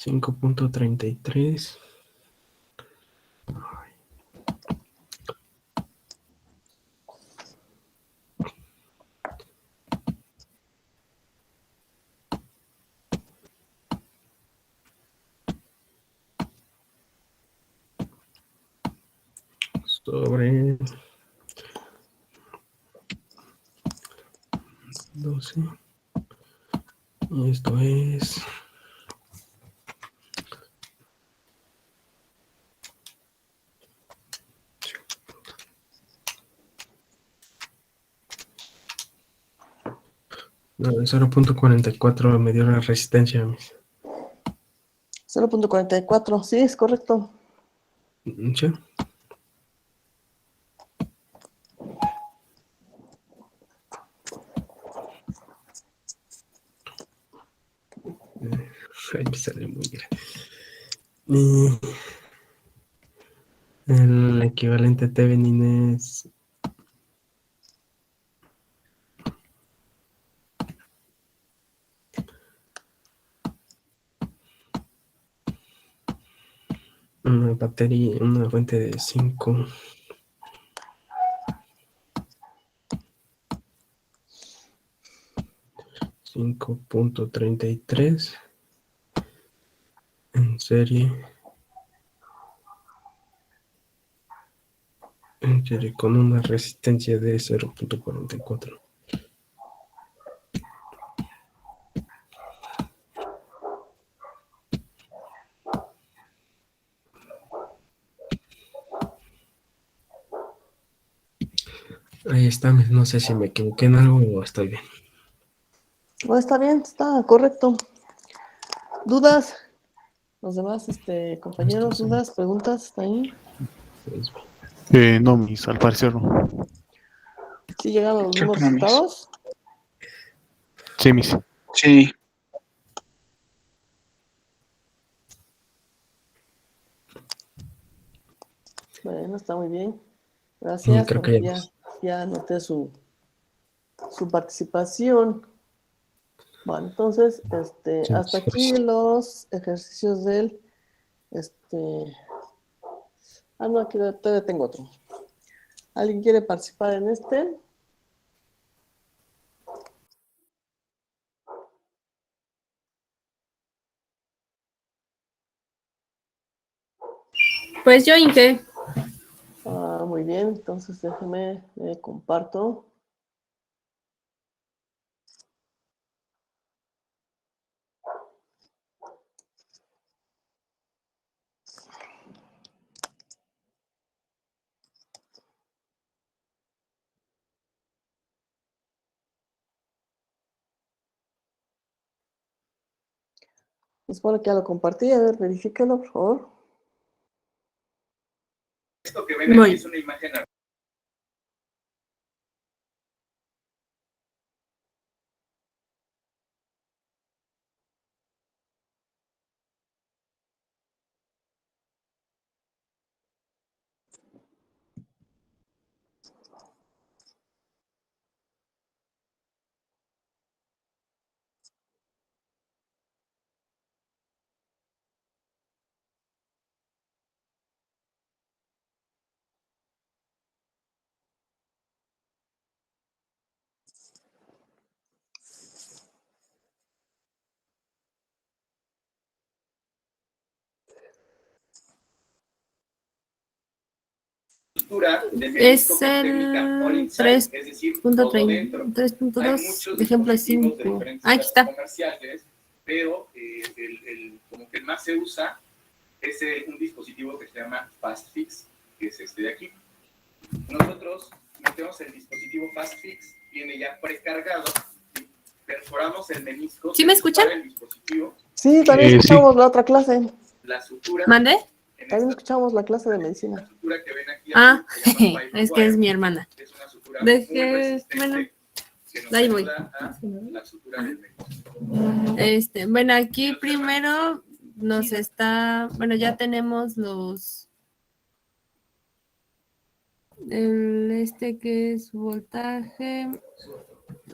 $5.33. Sobre 12. Y esto es 0.44 me dio la resistencia. 0.44, sí, es correcto. ¿Sí? Ahí me sale muy grande. Y el equivalente a Thevenin es 1 batería, una fuente de 5.33 en serie con una resistencia de 0.44. Ahí está, no sé si me equivoqué en algo o estoy bien. No, está bien, está correcto. ¿Dudas? Los demás compañeros, dudas, preguntas, ¿está ahí? No, mis, al parecer no. ¿Sí llegaron los mismos Creo que no, mis. resultados? Sí, mis. Sí. Bueno, está muy bien. Gracias, Creo que ya anoté su participación. Bueno, entonces, hasta aquí los ejercicios del, no, aquí todavía tengo otro. ¿Alguien quiere participar en este? Pues yo hinqué. Muy bien, entonces déjeme, comparto. Se supone que ya lo compartí, a ver, verifíquelo, por favor. Esto que ven aquí es una imagen. Es el 3.2, ejemplo 5. Aquí está. Pero como que el más se usa es un dispositivo que se llama FastFix, que es este de aquí. Nosotros metemos el dispositivo FastFix, viene ya precargado, perforamos el menisco. ¿Sí me escuchan? Sí, también escuchamos la otra clase. ¿Mande? También escuchamos la clase de medicina. Ah, es que es mi hermana. Bueno, ahí voy. Bueno, aquí primero nos está, bueno, ya tenemos los, que es voltaje,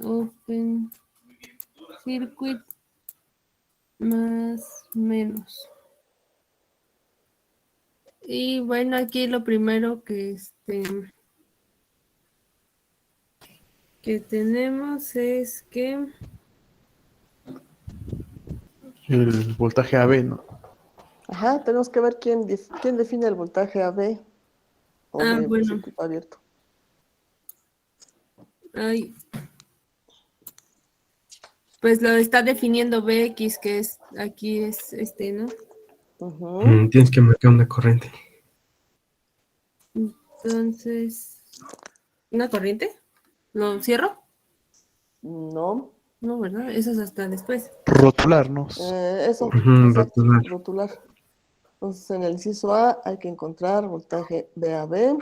open circuit, más menos. Y bueno, aquí lo primero que tenemos es que El voltaje AB, ¿no? Ajá, tenemos que ver quién define el voltaje AB o de bueno. circuito abierto. Ay. Pues lo está definiendo BX, que es aquí es ¿no? Tienes que marcar una corriente. Entonces, ¿una corriente? ¿Lo cierro? No. No, ¿verdad? Eso es hasta después. Rotularnos. Eso, exacto, rotular. Entonces, en el inciso A hay que encontrar voltaje VAB,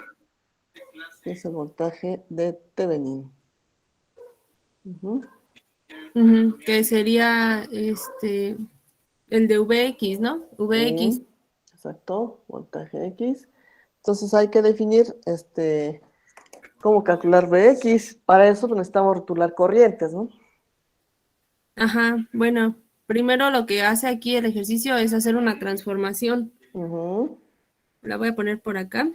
que es el voltaje de Thevenin. Que sería el de VX, ¿no? VX. Sí, exacto, voltaje X. Entonces hay que definir cómo calcular VX. Para eso necesitamos rotular corrientes, ¿no? Ajá, bueno, primero lo que hace aquí el ejercicio es hacer una transformación. La voy a poner por acá.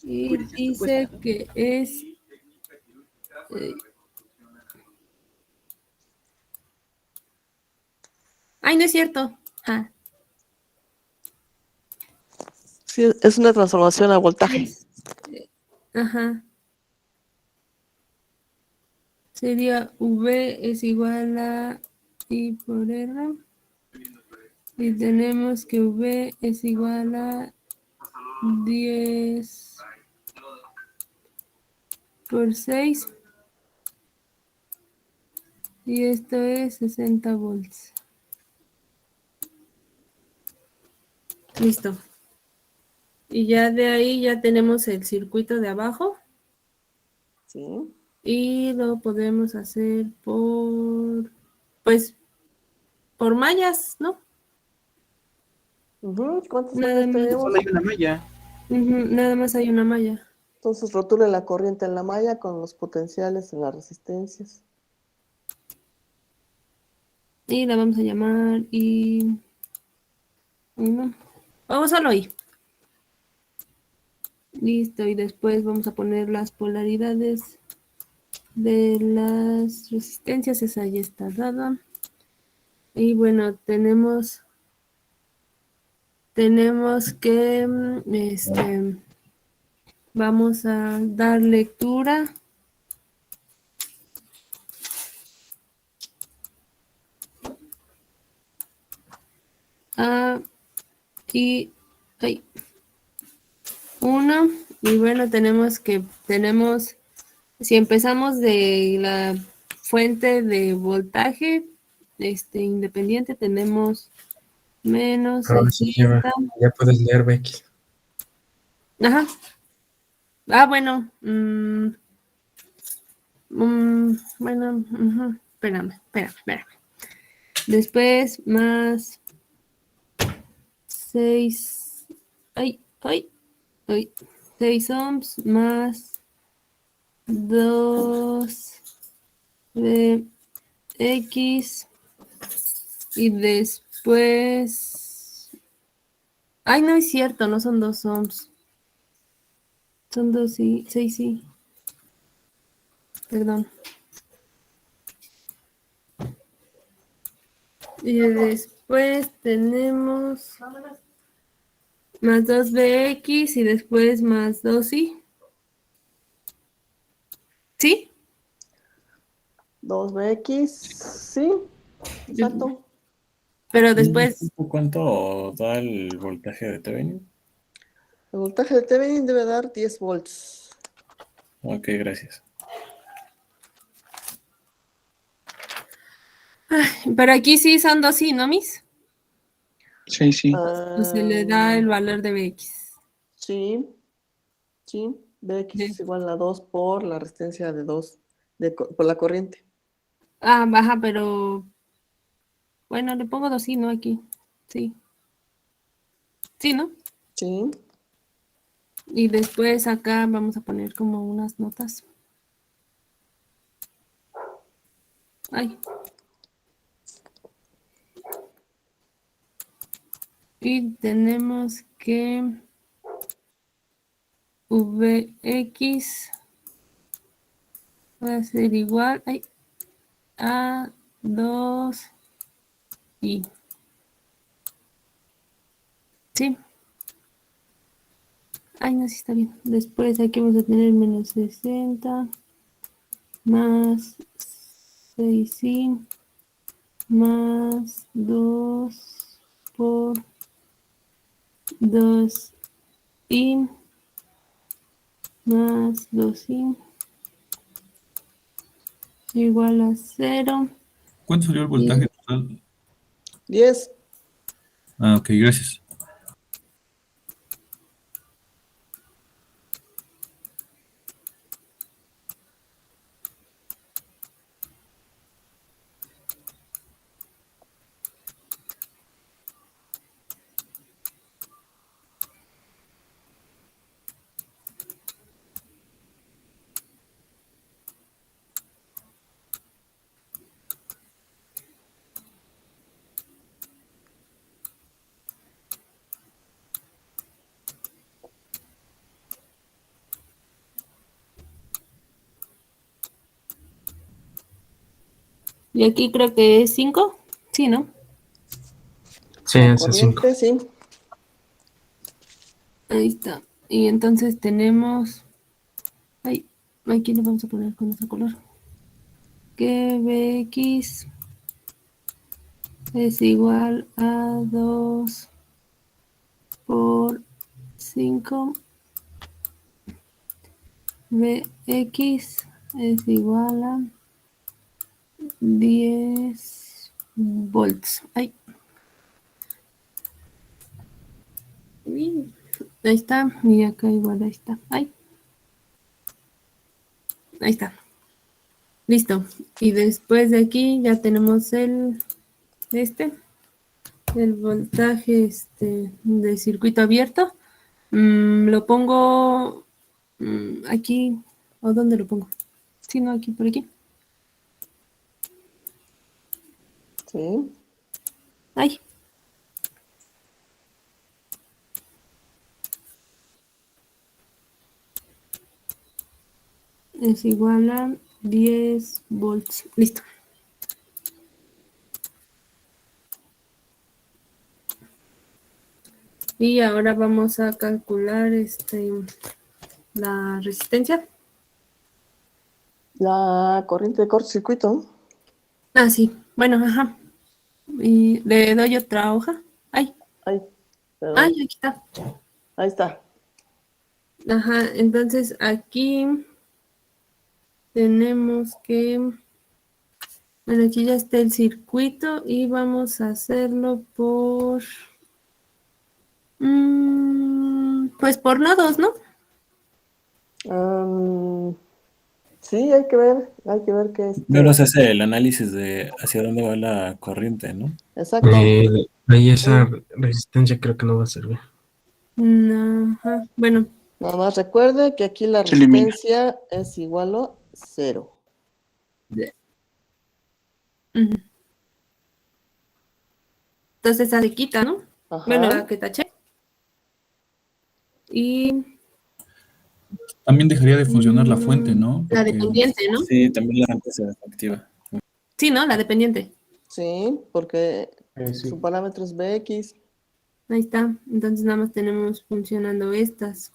Y dice que es... ¡Ay, no es cierto! Ah. Sí, es una transformación a voltaje. Ajá. Sería V es igual a I por R. Y tenemos que V es igual a 10 por 6. Y esto es 60 volts. Listo. Y ya de ahí ya tenemos el circuito de abajo. Sí. Y lo podemos hacer por mallas, ¿no? ¿Cuántas Nada mallas más. tenemos? Solo hay una malla. Nada más hay una malla. Entonces rotule la corriente en la malla con los potenciales en las resistencias. Y la vamos a llamar I1. Vamos solo I. Listo, y después vamos a poner las polaridades de las resistencias. Esa ya está dada. Y bueno, tenemos tenemos que, vamos a dar lectura. Y hay uno, y bueno, tenemos, si empezamos de la fuente de voltaje independiente, tenemos menos Ahora sí 60. ya puedes leer, Becky. Ajá. Bueno. Bueno, espérame. Después más 6. 6 ohms más 2 de X. Y después. No es cierto, no son 2 ohms. Son 2, sí, 6, sí. Perdón. Y después tenemos más 2BX y después más 2Y. ¿Sí? 2BX, sí, exacto. Pero después... ¿Cuánto da el voltaje de Thevenin? El voltaje de Thevenin debe dar 10 volts. Ok, gracias. Pero aquí sí son 2Y, ¿no, Miss? Sí, sí. O se le da el valor de BX. Sí, BX es igual a 2 por la resistencia de 2 por la corriente. Baja, pero... Bueno, le pongo 2Y, ¿no? Aquí. Sí. Sí, ¿no? Sí. Y después acá vamos a poner como unas notas. Y tenemos que Vx va a ser igual a 2Y. Sí. No, sí está bien. Después aquí vamos a tener menos 60 más 6Y más 2 por 2Y más 2Y igual a 0. ¿Cuánto salió el voltaje total? 10. Ok, gracias. Y aquí creo que es 5. Sí, ¿no? Sí, es 5. Sí. Ahí está. Y entonces tenemos... aquí le vamos a poner con ese color. Que Bx es igual a 2 por 5. Bx es igual a 10 volts. Ahí está. Y acá igual, ahí está. Ahí está. Listo. Y después de aquí ya tenemos el voltaje de circuito abierto. Lo pongo aquí. ¿O dónde lo pongo? Sí, no, aquí, por aquí. Sí. Es igual a 10 volts. Listo. Y ahora vamos a calcular la resistencia. La corriente de cortocircuito. Ah, sí. Bueno, ajá. Y le doy otra hoja. Ay, Perdón. aquí está. Ahí está. Ajá, entonces aquí tenemos que, bueno, aquí ya está el circuito y vamos a hacerlo por, pues por nodos, ¿no? Sí, hay que ver qué es. Primero se hace el análisis de hacia dónde va la corriente, ¿no? Exacto. Ahí esa resistencia creo que no va a servir. Ajá, bueno. Nada más recuerde que aquí la Se elimina. resistencia es igual a 0. Ujú. Entonces esa se quita, ¿no? Ajá. Bueno, la que taché. Y También dejaría de funcionar la fuente, ¿no? la Porque dependiente, ¿no? Sí, también la fuente se desactiva. Sí, ¿no? La dependiente. Sí, porque Sí. su parámetro es Bx. Ahí está. Entonces nada más tenemos funcionando estas.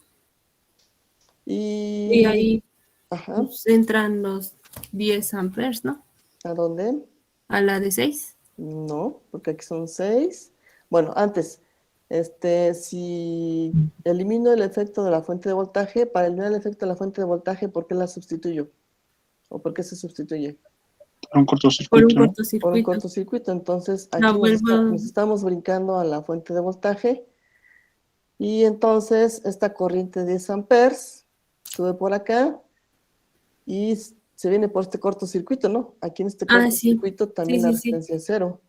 Y ahí pues, entran los 10 amperes, ¿no? ¿A dónde? A la de 6. No, porque aquí son 6. Bueno, antes, si elimino el efecto de la fuente de voltaje, para eliminar el efecto de la fuente de voltaje, ¿por qué la sustituyo? ¿O por qué se sustituye? Por un cortocircuito. Por un ¿no? cortocircuito. Por un cortocircuito. Entonces, aquí La vuelvo. nos estamos brincando a la fuente de voltaje. Y entonces, esta corriente de 10 amperes sube por acá y se viene por este cortocircuito, ¿no? Aquí en este cortocircuito también la resistencia es 0.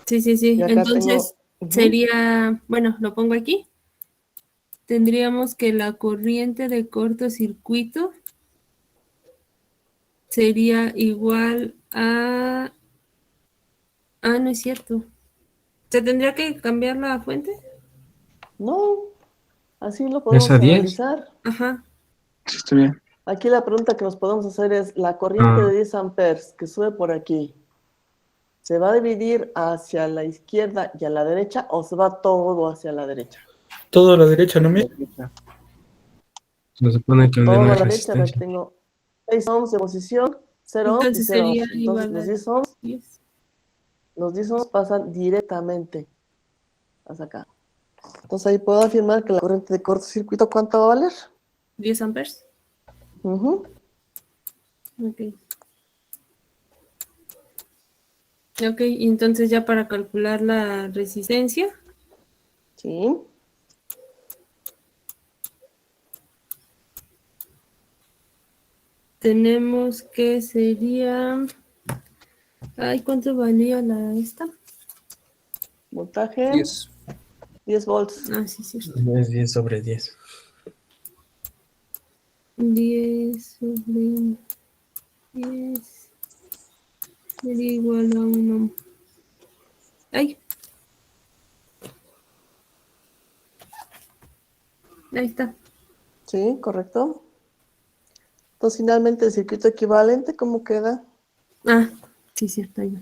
Sí. Y acá Entonces sería, bueno, lo pongo aquí. Tendríamos que la corriente de cortocircuito sería igual a... Ah, no es cierto. ¿Se tendría que cambiar la fuente? No, así lo podemos ¿Es a 10? analizar. Ajá. Sí, está bien. Aquí la pregunta que nos podemos hacer es, la corriente de 10 amperes que sube por aquí, ¿se va a dividir hacia la izquierda y a la derecha o se va todo hacia la derecha? Todo a la derecha, ¿no? Mira. Se supone que Todo no a hay la derecha, resistencia. tengo 6 ohms de posición, 0 ohms y Entonces 0 sería ohms. Entonces igual los a 10 ohms, 10. los 10 ohms pasan directamente hasta acá. Entonces ahí puedo afirmar que la corriente de cortocircuito, ¿cuánto va a valer? 10 amperes. Ujú. Ok. Ok, y entonces ya para calcular la resistencia. Sí. Tenemos que sería... Ay, ¿cuánto valía esta? Voltaje. 10 volts. Ah, sí, cierto. Es 10 sobre 10. 10 sobre 10 sería igual a 1. Ay. Ahí está. Sí, correcto. Entonces, finalmente, el circuito equivalente, ¿cómo queda? Ah, sí, cierto. Ahí va.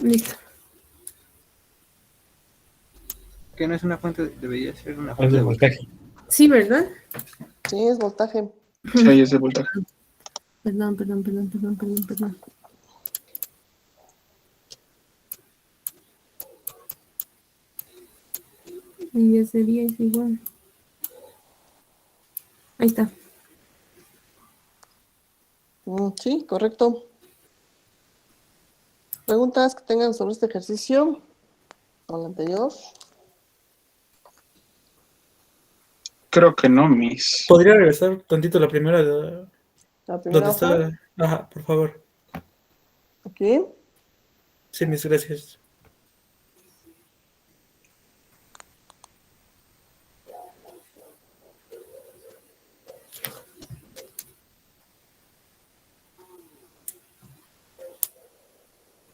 Listo. Que no es una fuente, debería ser una Es fuente de de voltaje. voltaje. Sí, ¿verdad? Sí, es voltaje. Sí, es de voltaje. Perdón. Y ya sería igual. Ahí está. Sí, correcto. ¿Preguntas que tengan sobre este ejercicio o el anterior? Creo que no, Miss. ¿Podría regresar tantito la primera? ¿La primera ¿Dónde hoja? está? Ajá, por favor. ¿Aquí? Sí, mis gracias.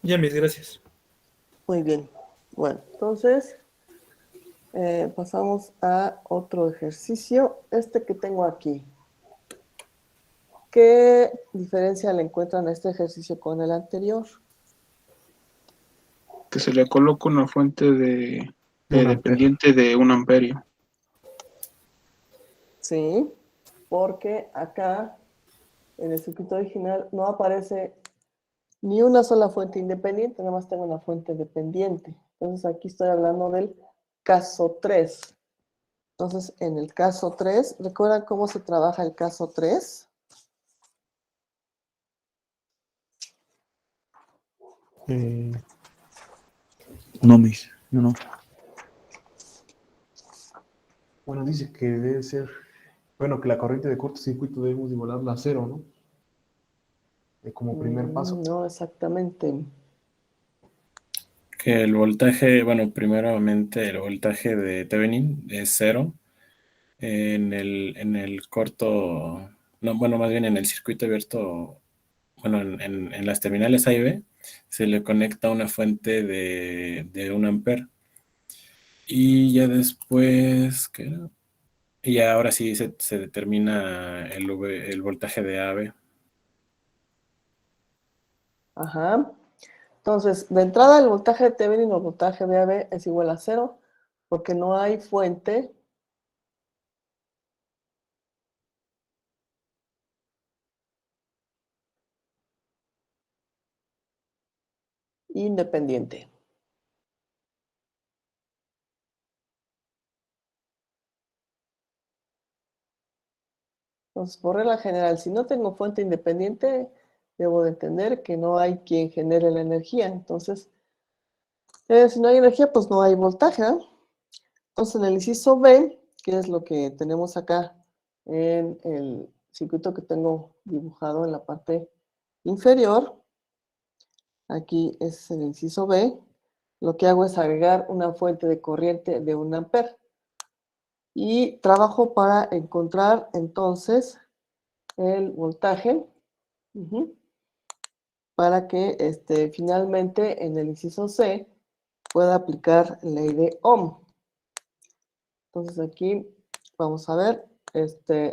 Ya, mis gracias. Muy bien. Bueno, entonces pasamos a otro ejercicio. Este que tengo aquí. ¿Qué diferencia le encuentran a este ejercicio con el anterior? Que se le coloca una fuente de Un dependiente de 1 amperio. Sí, porque acá en el circuito original no aparece ni una sola fuente independiente, nada más tengo una fuente dependiente. Entonces aquí estoy hablando del caso 3. Entonces en el caso 3, ¿recuerdan cómo se trabaja el caso 3? No, Miss. No. Bueno, dice que debe ser, bueno, que la corriente de cortocircuito debemos igualarla a 0, ¿no? Como primer paso. No, exactamente. Que el voltaje, bueno, primeramente el voltaje de Thevenin es 0. En el corto, no, bueno, más bien en el circuito abierto, bueno, en las terminales A y B, se le conecta una fuente de 1 amper. Y ya después, ¿qué era? Y ahora sí se determina el voltaje de AB. Ajá. Entonces, de entrada, el voltaje de Thevenin o voltaje de AB es igual a 0, porque no hay fuente independiente. Entonces, por regla general, si no tengo fuente independiente, debo de entender que no hay quien genere la energía. Entonces, si no hay energía, pues no hay voltaje, ¿no? Entonces, en el inciso B, que es lo que tenemos acá en el circuito que tengo dibujado en la parte inferior, aquí es el inciso B, lo que hago es agregar una fuente de corriente de 1 amper. Y trabajo para encontrar entonces el voltaje, para que finalmente en el inciso C pueda aplicar ley de Ohm. Entonces aquí vamos a ver,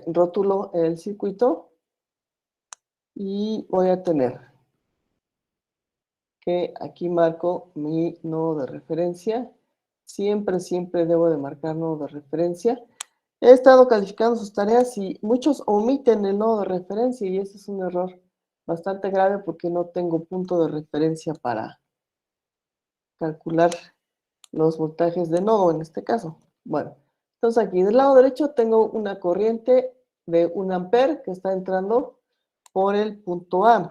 rótulo el circuito y voy a tener que aquí marco mi nodo de referencia. Siempre debo de marcar nodo de referencia. He estado calificando sus tareas y muchos omiten el nodo de referencia y ese es un error bastante grave porque no tengo punto de referencia para calcular los voltajes de nodo en este caso. Bueno, entonces aquí del lado derecho tengo una corriente de 1 amper que está entrando por el punto A.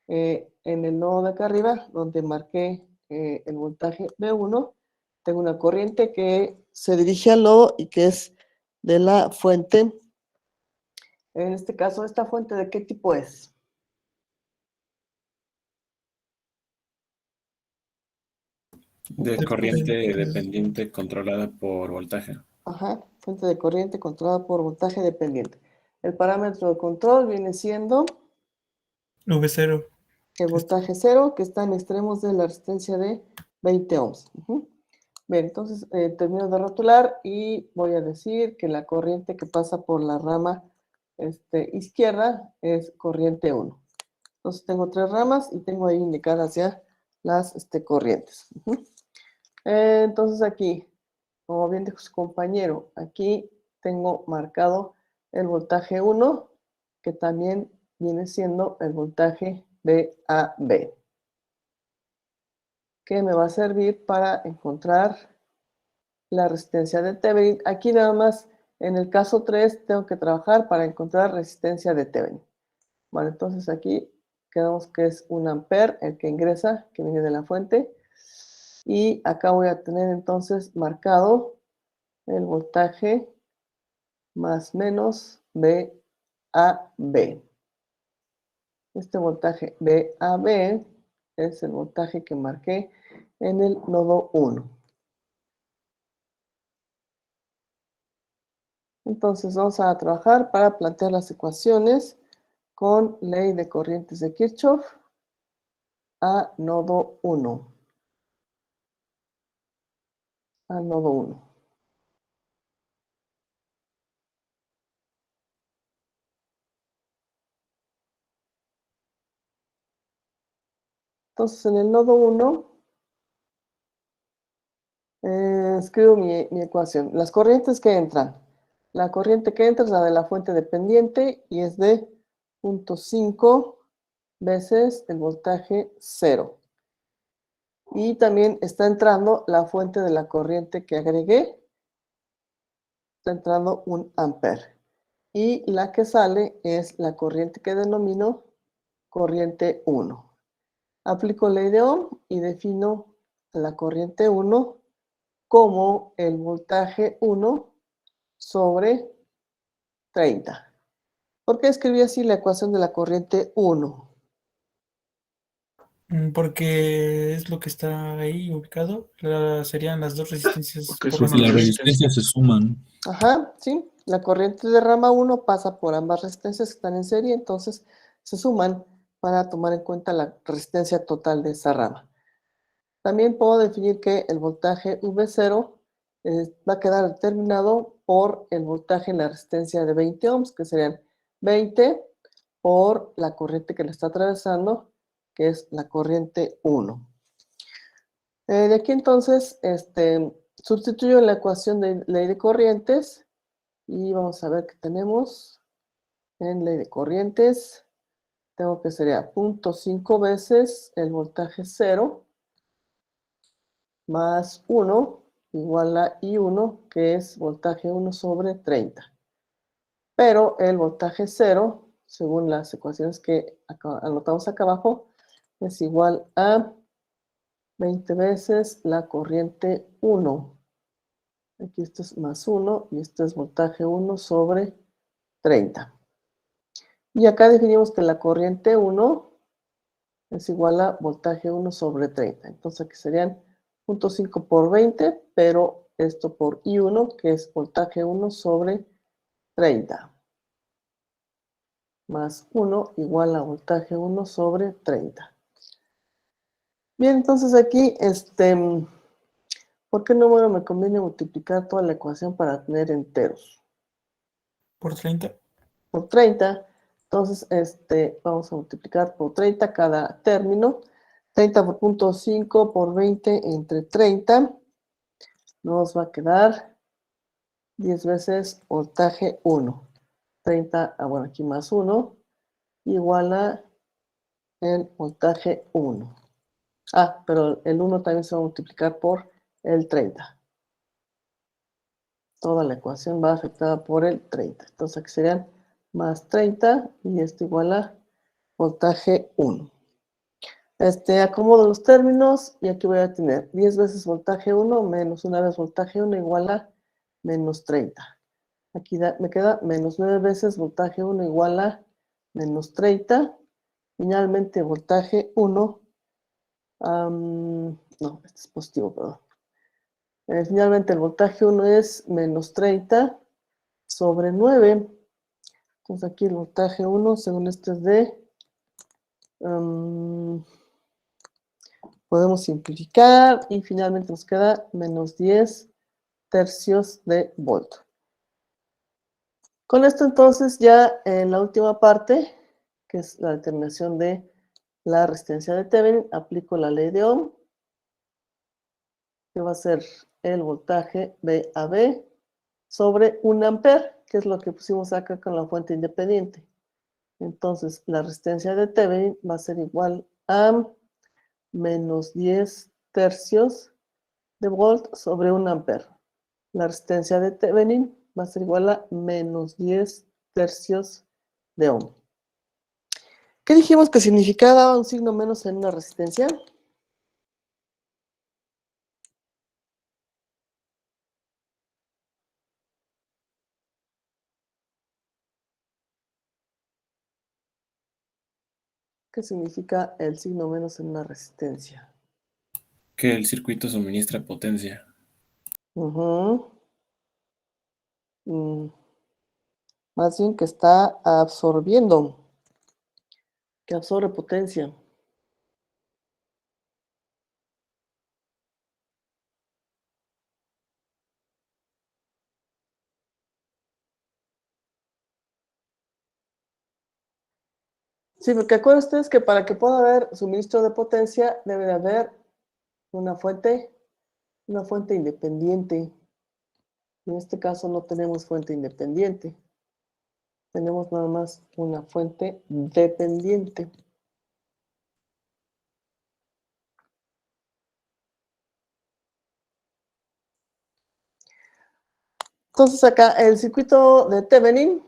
En el nodo de acá arriba, donde marqué el voltaje B1, tengo una corriente que se dirige al nodo y que es de la fuente. En este caso, ¿esta fuente de qué tipo es? De corriente dependiente controlada por voltaje. Ajá, fuente de corriente controlada por voltaje dependiente. El parámetro de control viene siendo V0. el voltaje 0, que está en extremos de la resistencia de 20 ohms. Bien, entonces termino de rotular y voy a decir que la corriente que pasa por la rama izquierda es corriente 1. Entonces tengo 3 ramas y tengo ahí indicadas ya las corrientes. Entonces aquí, como bien dijo su compañero, aquí tengo marcado el voltaje 1, que también viene siendo el voltaje VAB, que me va a servir para encontrar la resistencia de Thevenin. Aquí nada más, en el caso 3, tengo que trabajar para encontrar resistencia de Thevenin. Vale, entonces aquí quedamos que es 1 ampere el que ingresa, que viene de la fuente. Y acá voy a tener entonces marcado el voltaje más menos VAB. Este voltaje VAB es el voltaje que marqué en el nodo 1. Entonces vamos a trabajar para plantear las ecuaciones con ley de corrientes de Kirchhoff a nodo 1. Al nodo 1. Entonces en el nodo 1 escribo mi ecuación. Las corrientes que entran. La corriente que entra es la de la fuente dependiente y es de 0.5 veces el voltaje 0. Y también está entrando la fuente de la corriente que agregué. Está entrando 1 ampere. Y la que sale es la corriente que denomino corriente 1. Aplico ley de Ohm y defino la corriente 1 como el voltaje 1 sobre 30. ¿Por qué escribí así la ecuación de la corriente 1? Porque es lo que está ahí ubicado. Serían las dos resistencias. Porque por son una Las corriente. resistencias se suman. Ajá, sí. La corriente de rama 1 pasa por ambas resistencias que están en serie, entonces se suman para tomar en cuenta la resistencia total de esa rama. También puedo definir que el voltaje V0 va a quedar determinado por el voltaje en la resistencia de 20 ohms, que serían 20 por la corriente que le está atravesando, que es la corriente 1. De aquí entonces, sustituyo la ecuación de ley de corrientes y vamos a ver qué tenemos en ley de corrientes. Tengo que sería 0.5 veces el voltaje 0 más 1 igual a I1, que es voltaje 1 sobre 30. Pero el voltaje 0, según las ecuaciones que anotamos acá abajo, es igual a 20 veces la corriente 1. Aquí esto es más 1 y esto es voltaje 1 sobre 30. Y acá definimos que la corriente 1 es igual a voltaje 1 sobre 30. Entonces aquí serían 0.5 por 20, pero esto por I1, que es voltaje 1 sobre 30. Más 1 igual a voltaje 1 sobre 30. Bien, entonces aquí, ¿por qué no me conviene multiplicar toda la ecuación para tener enteros? Por 30. Por 30. Entonces, vamos a multiplicar por 30 cada término. 30 por 0.5 por 20 entre 30. Nos va a quedar 10 veces voltaje 1. 30, bueno, aquí más 1, igual a el voltaje 1. Pero el 1 también se va a multiplicar por el 30. Toda la ecuación va afectada por el 30. Entonces aquí serían más 30 y esto igual a voltaje 1. Acomodo los términos y aquí voy a tener 10 veces voltaje 1 menos 1 vez voltaje 1 igual a menos 30. Aquí me queda menos 9 veces voltaje 1 igual a menos 30. Finalmente voltaje 1, no, este es positivo, perdón. Finalmente el voltaje 1 es menos 30 sobre 9. Entonces aquí el voltaje 1, según esto es de... podemos simplificar y finalmente nos queda menos 10 tercios de volt. Con esto entonces ya en la última parte, que es la determinación de la resistencia de Thevenin, aplico la ley de Ohm, que va a ser el voltaje VAB sobre 1 ampere, que es lo que pusimos acá con la fuente independiente. Entonces la resistencia de Thevenin va a ser igual a menos 10 tercios de volt sobre 1 ampere. La resistencia de Thevenin va a ser igual a menos 10 tercios de ohm. ¿Qué dijimos que significaba un signo menos en una resistencia? ¿Qué significa el signo menos en una resistencia? Que el circuito suministra potencia. Más bien que está absorbiendo, que absorbe potencia. Sí, porque acuérdense ustedes que para que pueda haber suministro de potencia debe de haber una fuente independiente. En este caso no tenemos fuente independiente. Tenemos nada más una fuente dependiente. Entonces acá el circuito de Thevenin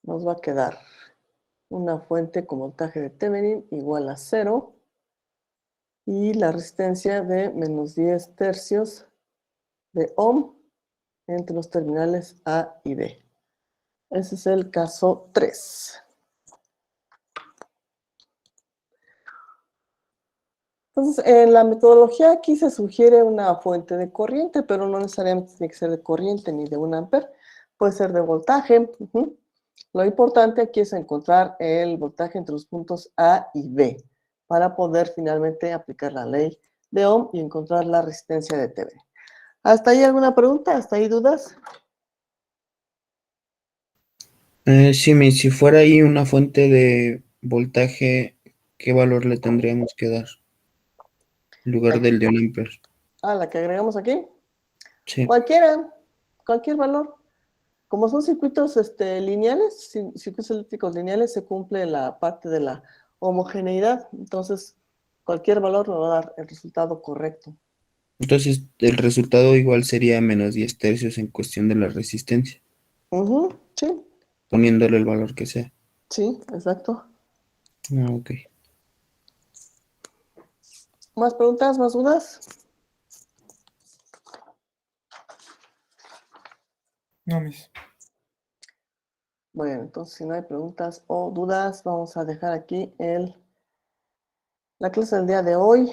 nos va a quedar una fuente con voltaje de Thevenin igual a 0 y la resistencia de menos 10 tercios de ohm entre los terminales A y B. Ese es el caso 3. Entonces, en la metodología aquí se sugiere una fuente de corriente, pero no necesariamente tiene que ser de corriente ni de 1 amper. Puede ser de voltaje. Lo importante aquí es encontrar el voltaje entre los puntos A y B para poder finalmente aplicar la ley de Ohm y encontrar la resistencia de Thevenin. ¿Hasta ahí alguna pregunta? ¿Hasta ahí dudas? Sí, si fuera ahí una fuente de voltaje, ¿qué valor le tendríamos que dar? En lugar del de 1 amper. La que agregamos aquí. Sí. Cualquier valor. Como son circuitos lineales, circuitos eléctricos lineales, se cumple la parte de la homogeneidad. Entonces, cualquier valor nos va a dar el resultado correcto. Entonces, el resultado igual sería menos 10 tercios en cuestión de la resistencia. Sí. Poniéndole el valor que sea. Sí, exacto. Ok. ¿Más preguntas? ¿Más dudas? No, mis. Bueno, entonces si no hay preguntas o dudas, vamos a dejar aquí la clase del día de hoy.